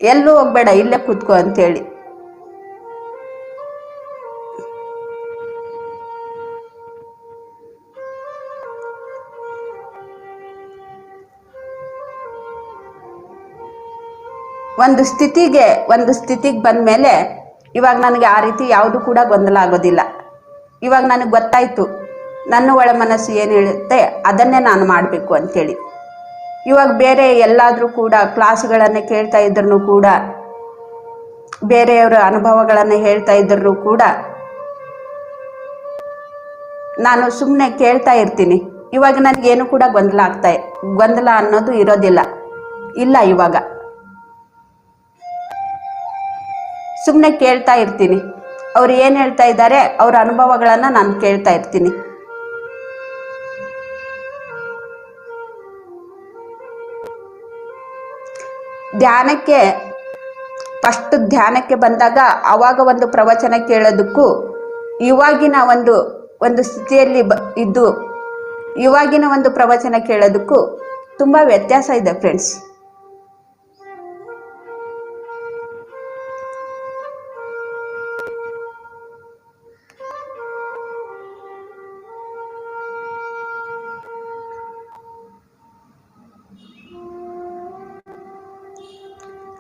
ಎಲ್ಲೂ ಹೋಗ್ಬೇಡ, ಇಲ್ಲೇ ಕೂತ್ಕೋ ಅಂತೇಳಿ. ಒಂದು ಸ್ಥಿತಿಗೆ ಬಂದಮೇಲೆ ಇವಾಗ ನನಗೆ ಆ ರೀತಿ ಯಾವುದು ಕೂಡ ಗೊಂದಲ ಆಗೋದಿಲ್ಲ. ಇವಾಗ ನನಗೆ ಗೊತ್ತಾಯಿತು ನನ್ನ ಒಳ ಮನಸ್ಸು ಏನು ಹೇಳುತ್ತೆ ಅದನ್ನೇ ನಾನು ಮಾಡಬೇಕು ಅಂಥೇಳಿ. ಇವಾಗ ಬೇರೆ ಎಲ್ಲಾದರೂ ಕೂಡ ಕ್ಲಾಸ್ಗಳನ್ನು ಕೇಳ್ತಾ ಇದ್ರೂ ಕೂಡ, ಬೇರೆಯವರ ಅನುಭವಗಳನ್ನು ಹೇಳ್ತಾ ಇದ್ರೂ ಕೂಡ ನಾನು ಸುಮ್ಮನೆ ಕೇಳ್ತಾ ಇರ್ತೀನಿ. ಇವಾಗ ನನಗೇನು ಕೂಡ ಗೊಂದಲ ಅನ್ನೋದು ಇರೋದಿಲ್ಲ. ಇಲ್ಲ, ಇವಾಗ ಸುಮ್ಮನೆ ಕೇಳ್ತಾ ಇರ್ತೀನಿ. ಅವ್ರು ಏನು ಹೇಳ್ತಾ ಇದ್ದಾರೆ ಅವ್ರ ಅನುಭವಗಳನ್ನು ನಾನು ಕೇಳ್ತಾ ಇರ್ತೀನಿ. ಧ್ಯಾನಕ್ಕೆ ಬಂದಾಗ ಆವಾಗ ಒಂದು ಪ್ರವಚನ ಕೇಳೋದಕ್ಕೂ ಇವಾಗಿನ ಒಂದು ಸ್ಥಿತಿಯಲ್ಲಿ ಇದ್ದು ಇವಾಗಿನ ಒಂದು ಪ್ರವಚನ ಕೇಳೋದಕ್ಕೂ ತುಂಬ ವ್ಯತ್ಯಾಸ ಇದೆ ಫ್ರೆಂಡ್ಸ್.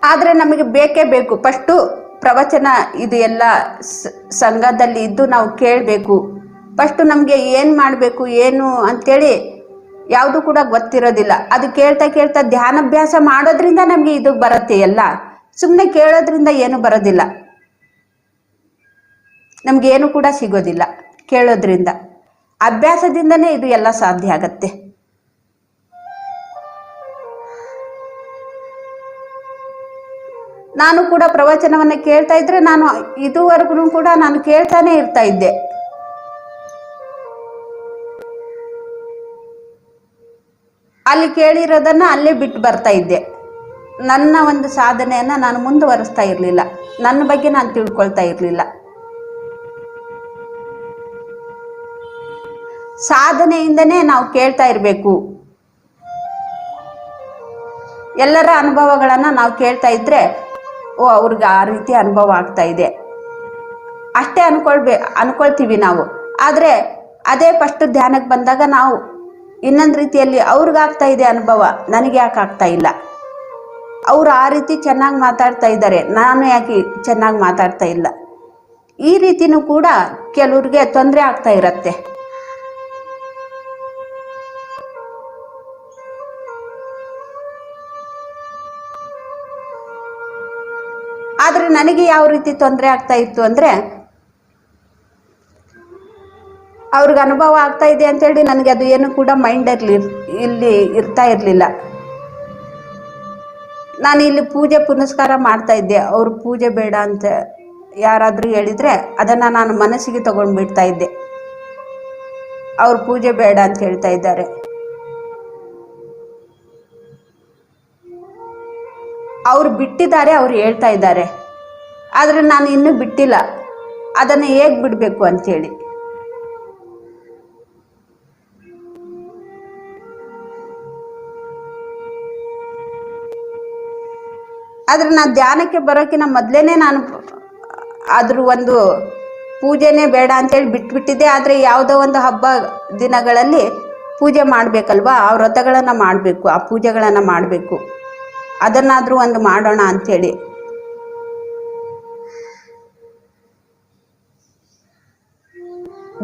ಆದರೆ ನಮಗೆ ಬೇಕೇ ಬೇಕು. ಫಸ್ಟು ಪ್ರವಚನ ಇದು ಎಲ್ಲ ಸಂಘದಲ್ಲಿ ಇದ್ದು ನಾವು ಕೇಳಬೇಕು. ಫಸ್ಟು ನಮಗೆ ಏನು ಮಾಡಬೇಕು ಏನು ಅಂಥೇಳಿ ಯಾವುದು ಕೂಡ ಗೊತ್ತಿರೋದಿಲ್ಲ. ಅದು ಕೇಳ್ತಾ ಧ್ಯಾನಾಭ್ಯಾಸ ಮಾಡೋದ್ರಿಂದ ನಮಗೆ ಇದು ಬರುತ್ತೆ. ಎಲ್ಲ ಸುಮ್ಮನೆ ಕೇಳೋದ್ರಿಂದ ಏನು ಬರೋದಿಲ್ಲ, ನಮಗೇನು ಕೂಡ ಸಿಗೋದಿಲ್ಲ. ಕೇಳೋದ್ರಿಂದ ಅಭ್ಯಾಸದಿಂದನೇ ಇದು ಎಲ್ಲ ಸಾಧ್ಯ ಆಗತ್ತೆ. ನಾನು ಕೂಡ ಪ್ರವಚನವನ್ನು ಕೇಳ್ತಾ ಇದ್ರೆ ನಾನು ಇದುವರೆಗೂ ಕೂಡ ನಾನು ಕೇಳ್ತಾನೆ ಇರ್ತಾ ಇದ್ದೆ. ಅಲ್ಲಿ ಕೇಳಿರೋದನ್ನ ಅಲ್ಲೇ ಬಿಟ್ಟು ಬರ್ತಾ ಇದ್ದೆ. ನನ್ನ ಒಂದು ಸಾಧನೆಯನ್ನ ನಾನು ಮುಂದುವರಿಸ್ತಾ ಇರಲಿಲ್ಲ, ನನ್ನ ಬಗ್ಗೆ ನಾನು ತಿಳ್ಕೊಳ್ತಾ ಇರಲಿಲ್ಲ. ಸಾಧನೆಯಿಂದನೇ ನಾವು ಕೇಳ್ತಾ ಇರಬೇಕು. ಎಲ್ಲರ ಅನುಭವಗಳನ್ನು ನಾವು ಕೇಳ್ತಾ ಇದ್ರೆ ಅವ್ರಿಗೆ ಆ ರೀತಿ ಅನುಭವ ಆಗ್ತಾ ಇದೆ ಅಷ್ಟೇ ಅನ್ಕೊಳ್ತೀವಿ ನಾವು. ಆದರೆ ಅದೇ ಫಸ್ಟ್ ಧ್ಯಾನಕ್ಕೆ ಬಂದಾಗ ನಾವು ಇನ್ನೊಂದು ರೀತಿಯಲ್ಲಿ ಅವ್ರಿಗಾಗ್ತಾ ಇದೆ ಅನುಭವ, ನನಗೆ ಯಾಕೆ ಆಗ್ತಾ ಇಲ್ಲ. ಅವರು ಆ ರೀತಿ ಚೆನ್ನಾಗಿ ಮಾತಾಡ್ತಾ ಇದ್ದಾರೆ, ನಾನು ಯಾಕೆ ಚೆನ್ನಾಗಿ ಮಾತಾಡ್ತಾ ಇಲ್ಲ. ಈ ರೀತಿನೂ ಕೂಡ ಕೆಲವ್ರಿಗೆ ತೊಂದರೆ ಆಗ್ತಾ ಇರತ್ತೆ. ಆದರೆ ನನಗೆ ಯಾವ ರೀತಿ ತೊಂದರೆ ಆಗ್ತಾ ಇತ್ತು ಅಂದರೆ, ಅವ್ರಿಗೆ ಅನುಭವ ಆಗ್ತಾ ಇದೆ ಅಂತೇಳಿ ನನಗೆ ಅದು ಏನು ಕೂಡ ಮೈಂಡಲ್ಲಿ ಇಲ್ಲಿ ಇರ್ತಾ ಇರಲಿಲ್ಲ. ನಾನು ಇಲ್ಲಿ ಪೂಜೆ ಪುನಸ್ಕಾರ ಮಾಡ್ತಾ ಇದ್ದೆ. ಅವರು ಪೂಜೆ ಬೇಡ ಅಂತ ಯಾರಾದರೂ ಹೇಳಿದರೆ ಅದನ್ನು ನಾನು ಮನಸ್ಸಿಗೆ ತಗೊಂಡ್ಬಿಡ್ತಾ ಇದ್ದೆ. ಅವ್ರು ಪೂಜೆ ಬೇಡ ಅಂತ ಹೇಳ್ತಾ ಇದ್ದಾರೆ, ಅವ್ರು ಬಿಟ್ಟಿದ್ದಾರೆ, ಅವ್ರು ಹೇಳ್ತಾ ಇದ್ದಾರೆ, ಆದರೆ ನಾನು ಇನ್ನೂ ಬಿಟ್ಟಿಲ್ಲ, ಅದನ್ನು ಹೇಗೆ ಬಿಡಬೇಕು ಅಂಥೇಳಿ. ಆದರೆ ನಾನು ಧ್ಯಾನಕ್ಕೆ ಬರೋಕ್ಕಿಂತ ಮೊದಲೇ ನಾನು ಅದ್ರ ಒಂದು ಪೂಜೆನೇ ಬೇಡ ಅಂತೇಳಿ ಬಿಟ್ಬಿಟ್ಟಿದ್ದೆ. ಆದರೆ ಯಾವುದೋ ಒಂದು ಹಬ್ಬ ದಿನಗಳಲ್ಲಿ ಪೂಜೆ ಮಾಡಬೇಕಲ್ವ, ಆ ವ್ರತಗಳನ್ನು ಮಾಡಬೇಕು, ಆ ಪೂಜೆಗಳನ್ನು ಮಾಡಬೇಕು, ಅದನ್ನಾದರೂ ಒಂದು ಮಾಡೋಣ ಅಂಥೇಳಿ.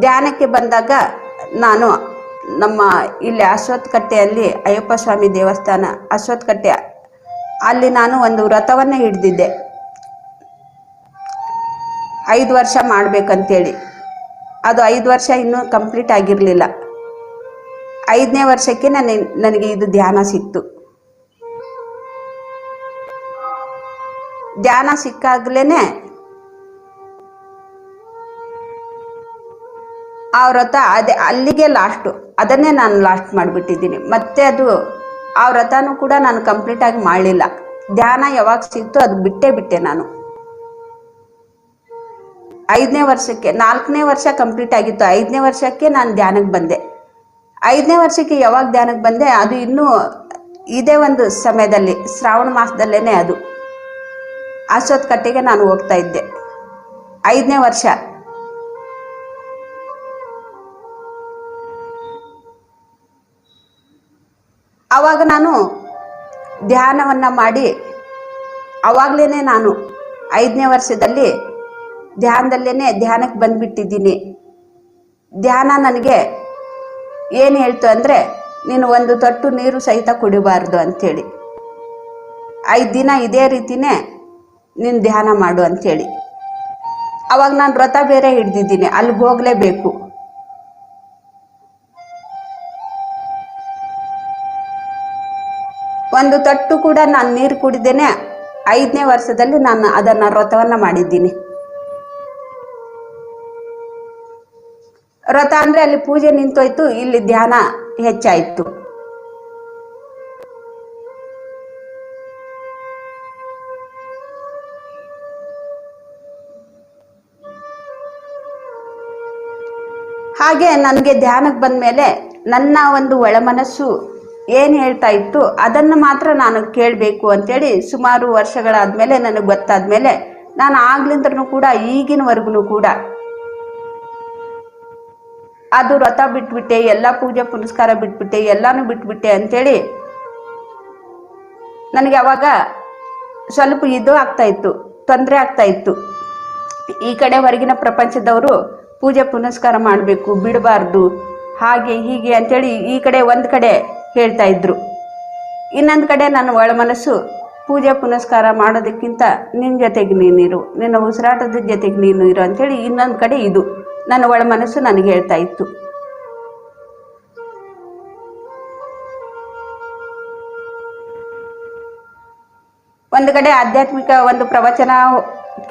ಧ್ಯಾನಕ್ಕೆ ಬಂದಾಗ ನಾನು ನಮ್ಮ ಇಲ್ಲಿ ಅಶ್ವತ್ಥಕಟ್ಟೆಯಲ್ಲಿ ಅಯ್ಯಪ್ಪ ಸ್ವಾಮಿ ದೇವಸ್ಥಾನ ಅಶ್ವತ್ಥಕಟ್ಟೆ, ಅಲ್ಲಿ ನಾನು ಒಂದು ವ್ರತವನ್ನು ಹಿಡಿದಿದ್ದೆ 5 ವರ್ಷ ಮಾಡಬೇಕಂತೇಳಿ. ಅದು 5 ವರ್ಷ ಇನ್ನೂ ಕಂಪ್ಲೀಟ್ ಆಗಿರಲಿಲ್ಲ. 5ನೇ ವರ್ಷಕ್ಕೆ ನನಗೆ ಇದು ಧ್ಯಾನ ಸಿಕ್ತು. ಧ್ಯಾನ ಸಿಕ್ಕಾಗ್ಲೇ ಆ ವ್ರತ ಅಲ್ಲಿಗೆ ಲಾಸ್ಟು, ಅದನ್ನೇ ನಾನು ಲಾಸ್ಟ್ ಮಾಡಿಬಿಟ್ಟಿದ್ದೀನಿ. ಮತ್ತೆ ಅದು ಆ ವ್ರತನೂ ಕೂಡ ನಾನು ಕಂಪ್ಲೀಟಾಗಿ ಮಾಡಲಿಲ್ಲ. ಧ್ಯಾನ ಯಾವಾಗ ಸಿಕ್ತು ಅದು ಬಿಟ್ಟೆ ನಾನು. 5ನೇ ವರ್ಷಕ್ಕೆ, 4ನೇ ವರ್ಷ ಕಂಪ್ಲೀಟ್ ಆಗಿತ್ತು, 5ನೇ ವರ್ಷಕ್ಕೆ ನಾನು ಧ್ಯಾನಕ್ಕೆ ಬಂದೆ. 5ನೇ ವರ್ಷಕ್ಕೆ ಯಾವಾಗ ಧ್ಯಾನಕ್ಕೆ ಬಂದೆ, ಅದು ಇನ್ನೂ ಇದೇ ಒಂದು ಸಮಯದಲ್ಲಿ ಶ್ರಾವಣ ಮಾಸದಲ್ಲೇ ಅದು ಅಶ್ವತ್ಥಕಟ್ಟೆಗೆ ನಾನು ಹೋಗ್ತಾ ಇದ್ದೆ. 5ನೇ ವರ್ಷ. ಆವಾಗ ನಾನು ಧ್ಯಾನವನ್ನು ಮಾಡಿ ಆವಾಗಲೇ ನಾನು 5ನೇ ವರ್ಷದಲ್ಲಿ ಧ್ಯಾನಕ್ಕೆ ಬಂದುಬಿಟ್ಟಿದ್ದೀನಿ. ಧ್ಯಾನ ನನಗೆ ಏನು ಹೇಳ್ತು ಅಂದರೆ, ನೀನು ಒಂದು ತೊಟ್ಟು ನೀರು ಸಹಿತ ಕುಡಿಬಾರ್ದು ಅಂಥೇಳಿ, 5 ದಿನ ಇದೇ ರೀತಿಯೇ ನೀನು ಧ್ಯಾನ ಮಾಡು ಅಂಥೇಳಿ. ಆವಾಗ ನಾನು ವ್ರತ ಬೇರೆ ಹಿಡ್ದಿದ್ದೀನಿ, ಅಲ್ಲಿಗೆ ಹೋಗಲೇಬೇಕು. ಒಂದು ತೊಟ್ಟು ಕೂಡ ನಾನು ನೀರು ಕುಡಿದೇನೆ 5ನೇ ವರ್ಷದಲ್ಲಿ ನಾನು ಅದನ್ನು ವ್ರತವನ್ನು ಮಾಡಿದ್ದೀನಿ. ವ್ರತ ಅಂದರೆ ಅಲ್ಲಿ ಪೂಜೆ ನಿಂತೋಯ್ತು, ಇಲ್ಲಿ ಧ್ಯಾನ ಹೆಚ್ಚಾಯಿತು. ಹಾಗೆ ನನಗೆ ಧ್ಯಾನಕ್ಕೆ ಬಂದ ಮೇಲೆ ನನ್ನ ಒಂದು ಒಳಮನಸ್ಸು ಏನು ಹೇಳ್ತಾ ಇತ್ತು ಅದನ್ನು ಮಾತ್ರ ನಾನು ಕೇಳಬೇಕು ಅಂತೇಳಿ ಸುಮಾರು ವರ್ಷಗಳಾದಮೇಲೆ ನನಗೆ ಗೊತ್ತಾದಮೇಲೆ ನಾನು ಆಗ್ಲಿಂದ್ರೂ ಕೂಡ ಈಗಿನವರೆಗೂ ಕೂಡ ಅದು ವ್ರತ ಬಿಟ್ಬಿಟ್ಟೆ, ಎಲ್ಲ ಪೂಜೆ ಪುನಸ್ಕಾರ ಬಿಟ್ಬಿಟ್ಟೆ, ಎಲ್ಲನೂ ಬಿಟ್ಬಿಟ್ಟೆ ಅಂಥೇಳಿ ನನಗೆ ಅವಾಗ ಸ್ವಲ್ಪ ಇದು ಆಗ್ತಾಯಿತ್ತು, ತೊಂದರೆ ಆಗ್ತಾಯಿತ್ತು. ಈ ಕಡೆ ಹೊರಗಿನ ಪ್ರಪಂಚದವರು ಪೂಜೆ ಪುನಸ್ಕಾರ ಮಾಡಬೇಕು, ಬಿಡಬಾರ್ದು, ಹಾಗೆ ಹೀಗೆ ಅಂಥೇಳಿ ಈ ಕಡೆ ಒಂದು ಕಡೆ ಹೇಳ್ತಾ ಇದ್ರು. ಇನ್ನೊಂದು ಕಡೆ ನನ್ನ ಒಳ ಮನಸ್ಸು ಪೂಜೆ ಪುನಸ್ಕಾರ ಮಾಡೋದಕ್ಕಿಂತ ನಿನ್ನ ಜೊತೆಗೆ ನೀನಿರು, ನಿನ್ನ ಉಸಿರಾಟದ ಜೊತೆಗೆ ನೀನು ಇರು ಅಂಥೇಳಿ ಇನ್ನೊಂದು ಕಡೆ ಇದು ನನ್ನ ಒಳ ಮನಸ್ಸು ನನಗೆ ಹೇಳ್ತಾ ಇತ್ತು. ಒಂದು ಕಡೆ ಆಧ್ಯಾತ್ಮಿಕ ಒಂದು ಪ್ರವಚನ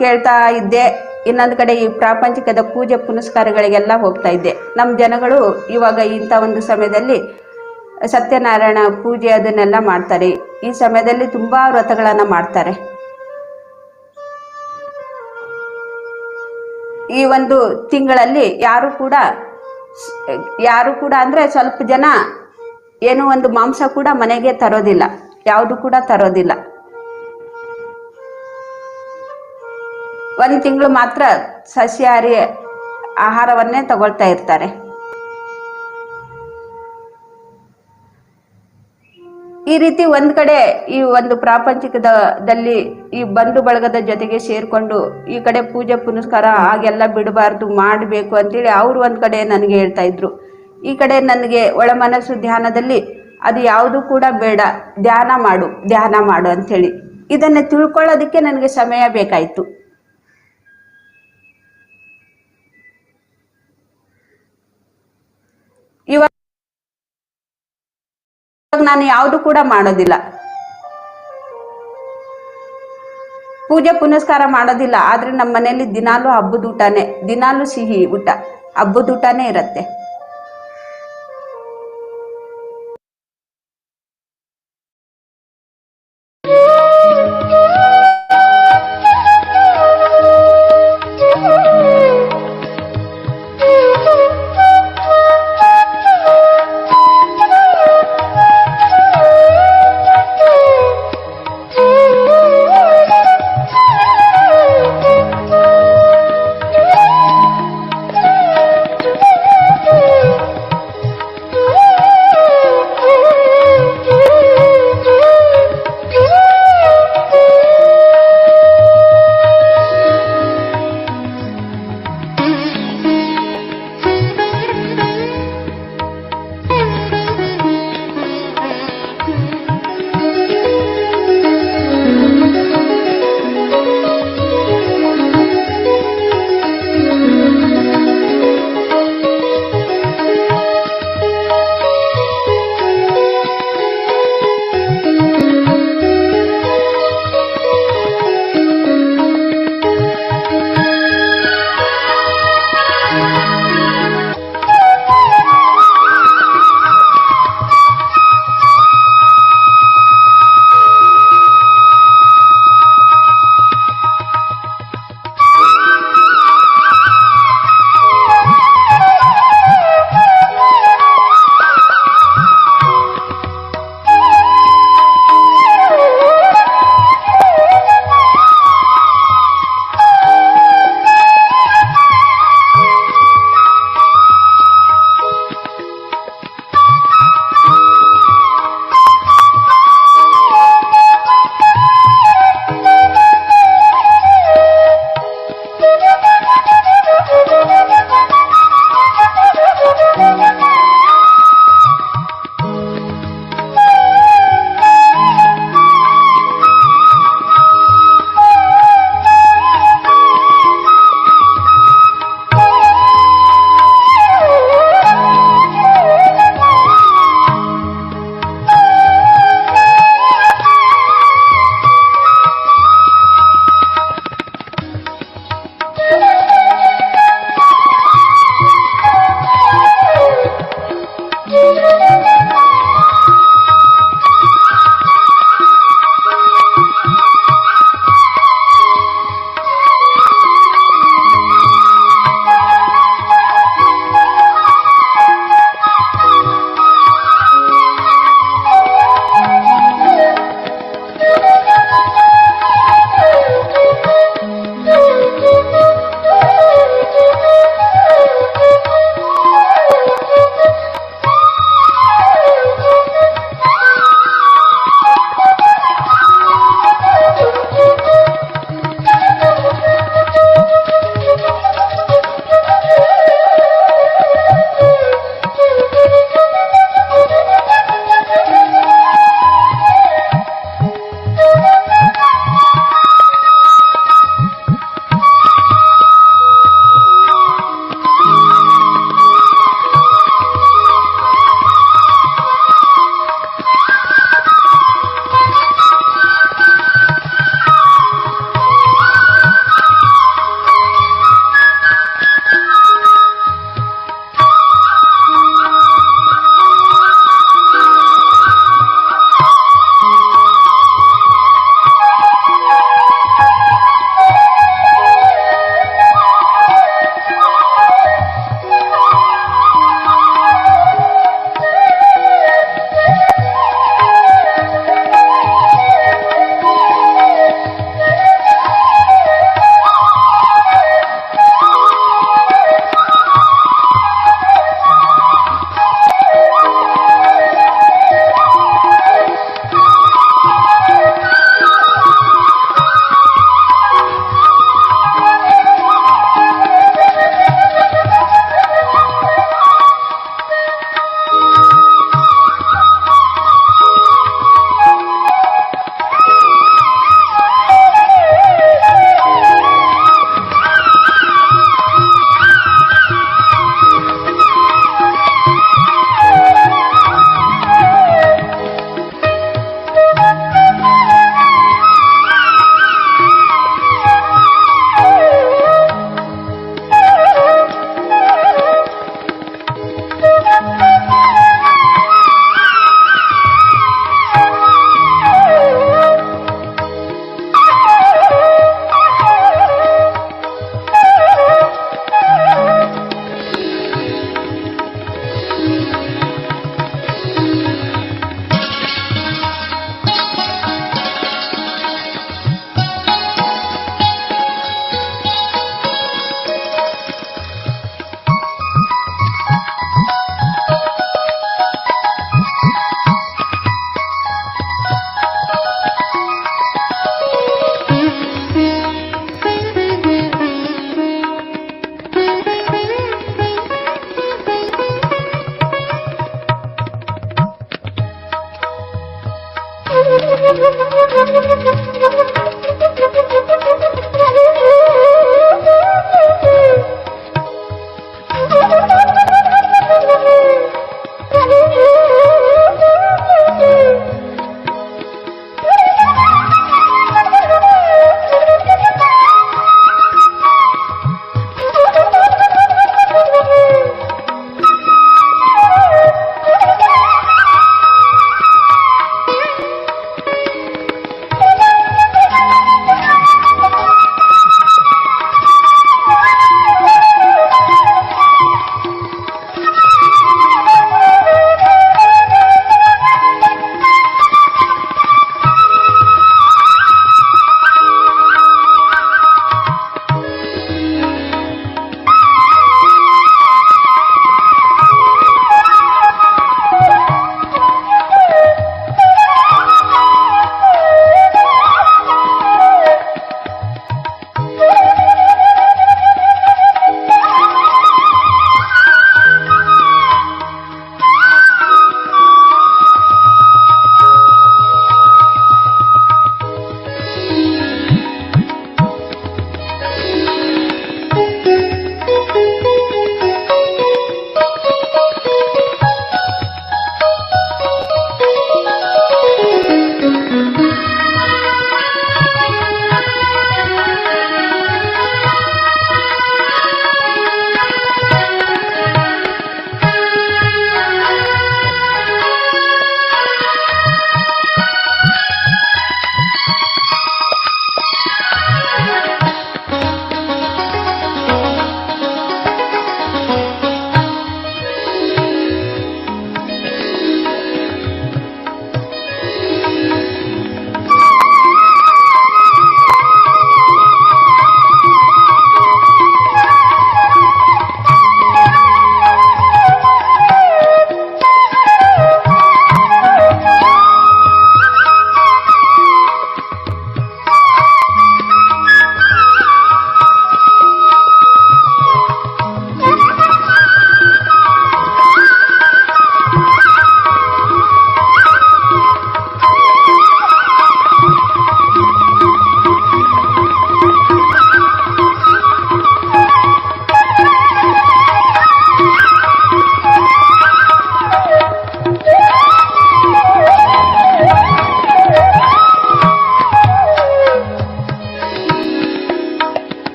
ಕೇಳ್ತಾ ಇದ್ದೆ, ಇನ್ನೊಂದು ಕಡೆ ಈ ಪ್ರಾಪಂಚಿಕದ ಪೂಜೆ ಪುನಸ್ಕಾರಗಳಿಗೆಲ್ಲ ಹೋಗ್ತಾ ಇದ್ದೆ. ನಮ್ಮ ಜನಗಳು ಇವಾಗ ಇಂಥ ಒಂದು ಸಮಯದಲ್ಲಿ ಸತ್ಯನಾರಾಯಣ ಪೂಜೆ ಅದನ್ನೆಲ್ಲ ಮಾಡ್ತಾರೆ. ಈ ಸಮಯದಲ್ಲಿ ತುಂಬ ವ್ರತಗಳನ್ನು ಮಾಡ್ತಾರೆ. ಈ ಒಂದು ತಿಂಗಳಲ್ಲಿ ಯಾರು ಕೂಡ ಅಂದರೆ ಸ್ವಲ್ಪ ಜನ ಏನೋ ಒಂದು ಮಾಂಸ ಕೂಡ ಮನೆಗೆ ತರೋದಿಲ್ಲ, ಯಾವುದು ಕೂಡ ತರೋದಿಲ್ಲ. 1 ತಿಂಗಳು ಮಾತ್ರ ಸಸ್ಯಾಹಾರಿ ಆಹಾರವನ್ನೇ ತಗೊಳ್ತಾ ಇರ್ತಾರೆ. ಈ ರೀತಿ ಒಂದು ಕಡೆ ಈ ಒಂದು ಪ್ರಾಪಂಚಿಕದಲ್ಲಿ ಈ ಬಂಧು ಬಳಗದ ಜೊತೆಗೆ ಸೇರಿಕೊಂಡು ಈ ಕಡೆ ಪೂಜೆ ಪುನಸ್ಕಾರ ಹಾಗೆಲ್ಲ ಬಿಡಬಾರ್ದು, ಮಾಡಬೇಕು ಅಂತೇಳಿ ಅವರು ಒಂದು ಕಡೆ ನನಗೆ ಹೇಳ್ತಾ ಇದ್ರು. ಈ ಕಡೆ ನನಗೆ ಒಳ ಮನಸ್ಸು ಧ್ಯಾನದಲ್ಲಿ ಅದು ಯಾವುದು ಕೂಡ ಬೇಡ, ಧ್ಯಾನ ಮಾಡು ಅಂಥೇಳಿ ಇದನ್ನ ತಿಳ್ಕೊಳ್ಳೋದಕ್ಕೆ ನನಗೆ ಸಮಯ ಬೇಕಾಯಿತು. ಇವಾಗ ನಾನು ಯಾವುದು ಕೂಡ ಮಾಡೋದಿಲ್ಲ, ಪೂಜೆ ಪುನಸ್ಕಾರ ಮಾಡೋದಿಲ್ಲ. ಆದ್ರೆ ನಮ್ಮ ಮನೆಯಲ್ಲಿ ದಿನಾಲೂ ಹಬ್ಬದ ಊಟನೇ, ದಿನಾಲೂ ಸಿಹಿ ಊಟ, ಹಬ್ಬದ ಊಟನೇ ಇರತ್ತೆ.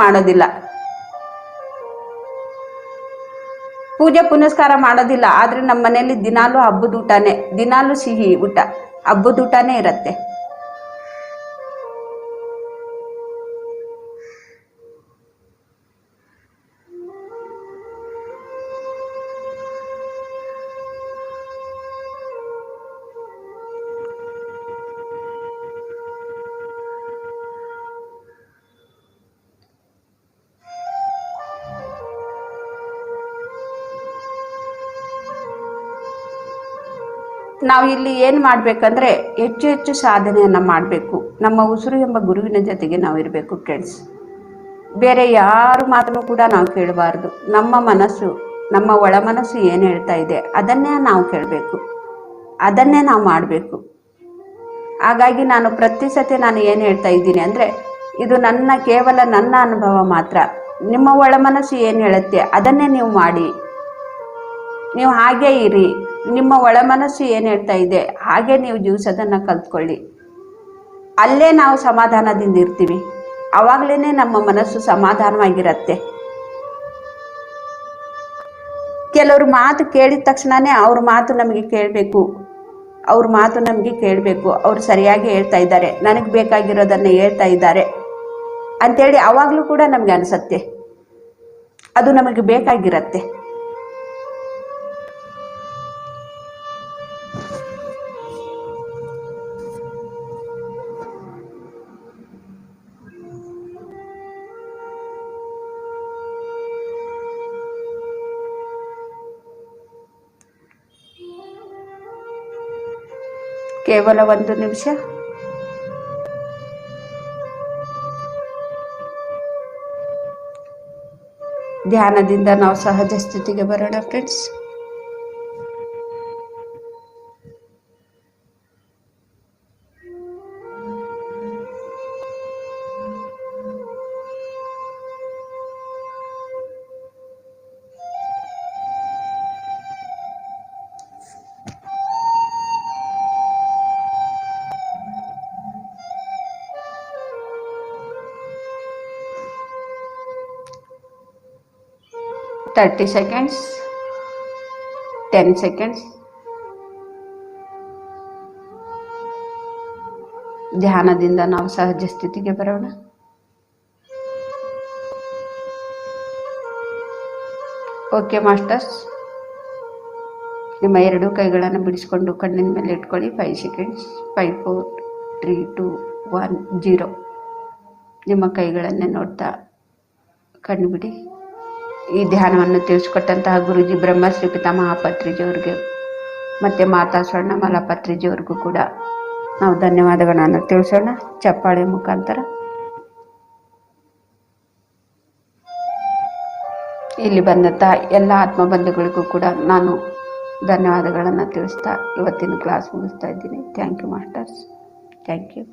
ಮಾಡೋದಿಲ್ಲ, ಪೂಜೆ ಪುನಸ್ಕಾರ ಮಾಡೋದಿಲ್ಲ. ಆದ್ರೆ ನಮ್ಮ ಮನೆಯಲ್ಲಿ ದಿನಾಲೂ ಹಬ್ಬದ ಊಟನೇ, ದಿನಾಲೂ ಸಿಹಿ ಊಟ, ಹಬ್ಬದ ಊಟನೇ ಇರತ್ತೆ. ನಾವು ಇಲ್ಲಿ ಏನು ಮಾಡಬೇಕಂದ್ರೆ ಹೆಚ್ಚು ಹೆಚ್ಚು ಸಾಧನೆಯನ್ನು ಮಾಡಬೇಕು. ನಮ್ಮ ಉಸಿರು ಎಂಬ ಗುರುವಿನ ಜೊತೆಗೆ ನಾವು ಇರಬೇಕು ಫ್ರೆಂಡ್ಸ್. ಬೇರೆ ಯಾರ ಮಾತನ್ನು ಕೂಡ ನಾವು ಕೇಳಬಾರ್ದು. ನಮ್ಮ ಮನಸ್ಸು, ನಮ್ಮ ಒಳ ಮನಸ್ಸು ಏನು ಹೇಳ್ತಾ ಇದೆ ಅದನ್ನೇ ನಾವು ಕೇಳಬೇಕು, ಅದನ್ನೇ ನಾವು ಮಾಡಬೇಕು. ಹಾಗಾಗಿ ನಾನು ಪ್ರತಿ ಸತಿ ನಾನು ಏನು ಹೇಳ್ತಾ ಇದ್ದೀನಿ ಅಂದರೆ, ಇದು ಕೇವಲ ನನ್ನ ಅನುಭವ ಮಾತ್ರ. ನಿಮ್ಮ ಒಳ ಮನಸ್ಸು ಏನು ಹೇಳುತ್ತೆ ಅದನ್ನೇ ನೀವು ಮಾಡಿ, ನೀವು ಹಾಗೇ ಇರಿ. ನಿಮ್ಮ ಒಳ ಮನಸ್ಸು ಏನು ಹೇಳ್ತಾ ಇದೆ ಹಾಗೆ ನೀವು ಜೀವಿಸೋದನ್ನು ಕಲ್ತ್ಕೊಳ್ಳಿ. ಅಲ್ಲೇ ನಾವು ಸಮಾಧಾನದಿಂದ ಇರ್ತೀವಿ, ಆವಾಗಲೇ ನಮ್ಮ ಮನಸ್ಸು ಸಮಾಧಾನವಾಗಿರತ್ತೆ. ಕೆಲವ್ರ ಮಾತು ಕೇಳಿದ ತಕ್ಷಣವೇ ಅವ್ರ ಮಾತು ನಮಗೆ ಕೇಳಬೇಕು, ಅವ್ರ ಮಾತು ನಮಗೆ ಕೇಳಬೇಕು, ಅವ್ರು ಸರಿಯಾಗಿ ಹೇಳ್ತಾ ಇದ್ದಾರೆ, ನನಗೆ ಬೇಕಾಗಿರೋದನ್ನು ಹೇಳ್ತಾ ಇದ್ದಾರೆ ಅಂಥೇಳಿ ಆವಾಗಲೂ ಕೂಡ ನಮಗೆ ಅನಿಸತ್ತೆ, ಅದು ನಮಗೆ ಬೇಕಾಗಿರತ್ತೆ. ಕೇವಲ 1 ನಿಮಿಷ. ಧ್ಯಾನದಿಂದ ನಾವು ಸಹಜ ಸ್ಥಿತಿಗೆ ಬರೋಣ ಫ್ರೆಂಡ್ಸ್. Thirty seconds, 10 seconds. ಧ್ಯಾನದಿಂದ ನಾವು ಸಹಜ ಸ್ಥಿತಿಗೆ ಬರೋಣ. ಓಕೆ ಮಾಸ್ಟರ್ಸ್, ನಿಮ್ಮ 2 ಕೈಗಳನ್ನು ಬಿಡಿಸಿಕೊಂಡು ಕಣ್ಣಿನ ಮೇಲೆ ಇಟ್ಕೊಳ್ಳಿ. 5 ಸೆಕೆಂಡ್ಸ್. 5 4 3 2 1 0. ನಿಮ್ಮ ಕೈಗಳನ್ನೇ ನೋಡ್ತಾ ಕಣ್ಣು ಬಿಡಿ. ಈ ಧ್ಯಾನವನ್ನು ತಿಳಿಸ್ಕೊಟ್ಟಂತಹ ಗುರುಜಿ ಬ್ರಹ್ಮಶ್ರೀ ಪಿತಾಮಹ ಪತ್ರಿಜಿಯವರಿಗೆ ಮತ್ತು ಮಾತಾ ಸ್ವರ್ಣಮಾಲಾ ಪತ್ರಿಜಿಯವರಿಗೂ ಕೂಡ ನಾವು ಧನ್ಯವಾದಗಳನ್ನು ತಿಳಿಸೋಣ ಚಪ್ಪಾಳೆ ಮುಖಾಂತರ. ಇಲ್ಲಿ ಬಂದಂತಹ ಎಲ್ಲ ಆತ್ಮಬಂಧುಗಳಿಗೂ ಕೂಡ ನಾನು ಧನ್ಯವಾದಗಳನ್ನು ತಿಳಿಸ್ತಾ ಇವತ್ತಿನ ಕ್ಲಾಸ್ ಮುಗಿಸ್ತಾ ಇದ್ದೀನಿ. Thank you masters, thank you.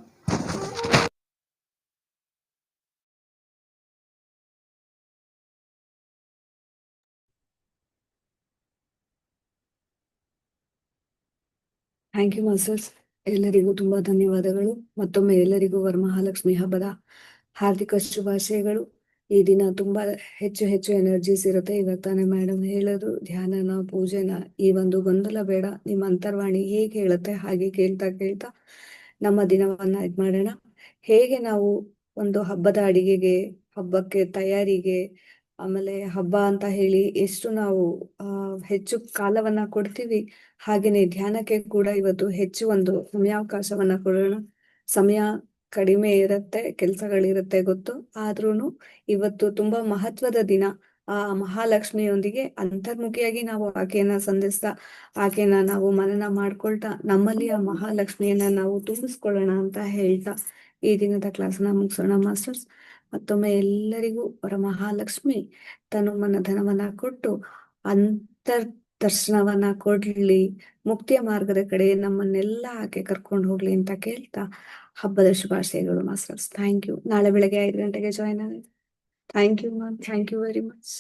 Thank you masters. ಎಲ್ಲರಿಗೂ ತುಂಬಾ ಧನ್ಯವಾದಗಳು. ಮತ್ತೊಮ್ಮೆ ಎಲ್ಲರಿಗೂ ವರಮಹಾಲಕ್ಷ್ಮಿ ಹಬ್ಬದ ಹಾರ್ದಿಕ ಶುಭಾಶಯಗಳು. ಈ ದಿನ ತುಂಬಾ ಹೆಚ್ಚು ಹೆಚ್ಚು ಎನರ್ಜೀಸ್ ಇರುತ್ತೆ. ಇವಾಗ ತಾನೇ ಮೇಡಮ್ ಹೇಳೋದು, ಧ್ಯಾನನ ಪೂಜೆನ ಈ ಒಂದು ಗೊಂದಲ ಬೇಡ, ನಿಮ್ಮ ಅಂತರ್ವಾಣಿ ಹೇಗೆ ಹೇಳುತ್ತೆ ಹಾಗೆ ಕೇಳ್ತಾ ಕೇಳ್ತಾ ನಮ್ಮ ದಿನವನ್ನ ಇದ್ ಮಾಡೋಣ. ಹೇಗೆ ನಾವು ಒಂದು ಹಬ್ಬದ ಅಡಿಗೆಗೆ, ಹಬ್ಬಕ್ಕೆ ತಯಾರಿಗೆ, ಆಮೇಲೆ ಹಬ್ಬ ಅಂತ ಹೇಳಿ ಎಷ್ಟು ನಾವು ಹೆಚ್ಚು ಕಾಲವನ್ನ ಕೊಡ್ತೀವಿ, ಹಾಗೇನೆ ಧ್ಯಾನಕ್ಕೆ ಕೂಡ ಇವತ್ತು ಹೆಚ್ಚು ಒಂದು ಸಮಯಾವಕಾಶವನ್ನ ಕೊಡೋಣ. ಸಮಯ ಕಡಿಮೆ ಇರುತ್ತೆ, ಕೆಲಸಗಳಿರುತ್ತೆ ಗೊತ್ತು, ಆದ್ರೂನು ಇವತ್ತು ತುಂಬಾ ಮಹತ್ವದ ದಿನ. ಆ ಮಹಾಲಕ್ಷ್ಮಿಯೊಂದಿಗೆ ಅಂತರ್ಮುಖಿಯಾಗಿ ನಾವು ಆಕೆಯನ್ನ ಸಂಧಿಸ್ತಾ, ಆಕೆನ ನಾವು ಮನನ ಮಾಡ್ಕೊಳ್ತಾ, ನಮ್ಮಲ್ಲಿ ಆ ಮಹಾಲಕ್ಷ್ಮಿಯನ್ನ ನಾವು ತುಂಬಿಸ್ಕೊಳ್ಳೋಣ ಅಂತ ಹೇಳ್ತಾ ಈ ದಿನದ ಕ್ಲಾಸ್ನ ಮುಗಿಸೋಣ ಮಾಸ್ಟರ್ಸ್. ಮತ್ತೊಮ್ಮೆ ಎಲ್ಲರಿಗೂ ವರಮಹಾಲಕ್ಷ್ಮಿ ತನು ಮನ ಧನವನ್ನ ಕೊಟ್ಟು ಅಂತರ್ ದರ್ಶನವನ್ನ ಕೊಡ್ಲಿ, ಮುಕ್ತಿಯ ಮಾರ್ಗದ ಕಡೆ ನಮ್ಮನ್ನೆಲ್ಲ ಆಕೆ ಕರ್ಕೊಂಡು ಹೋಗ್ಲಿ ಅಂತ ಕೇಳ್ತಾ ಹಬ್ಬದ ಶುಭಾಶಯಗಳು ಮಾಸ್ಟರ್ಸ್. Thank you. ನಾಳೆ ಬೆಳಗ್ಗೆ 5 ಗಂಟೆಗೆ ಜಾಯ್ನ್ ಆಗಿ. Thank you ma'am, thank you very much.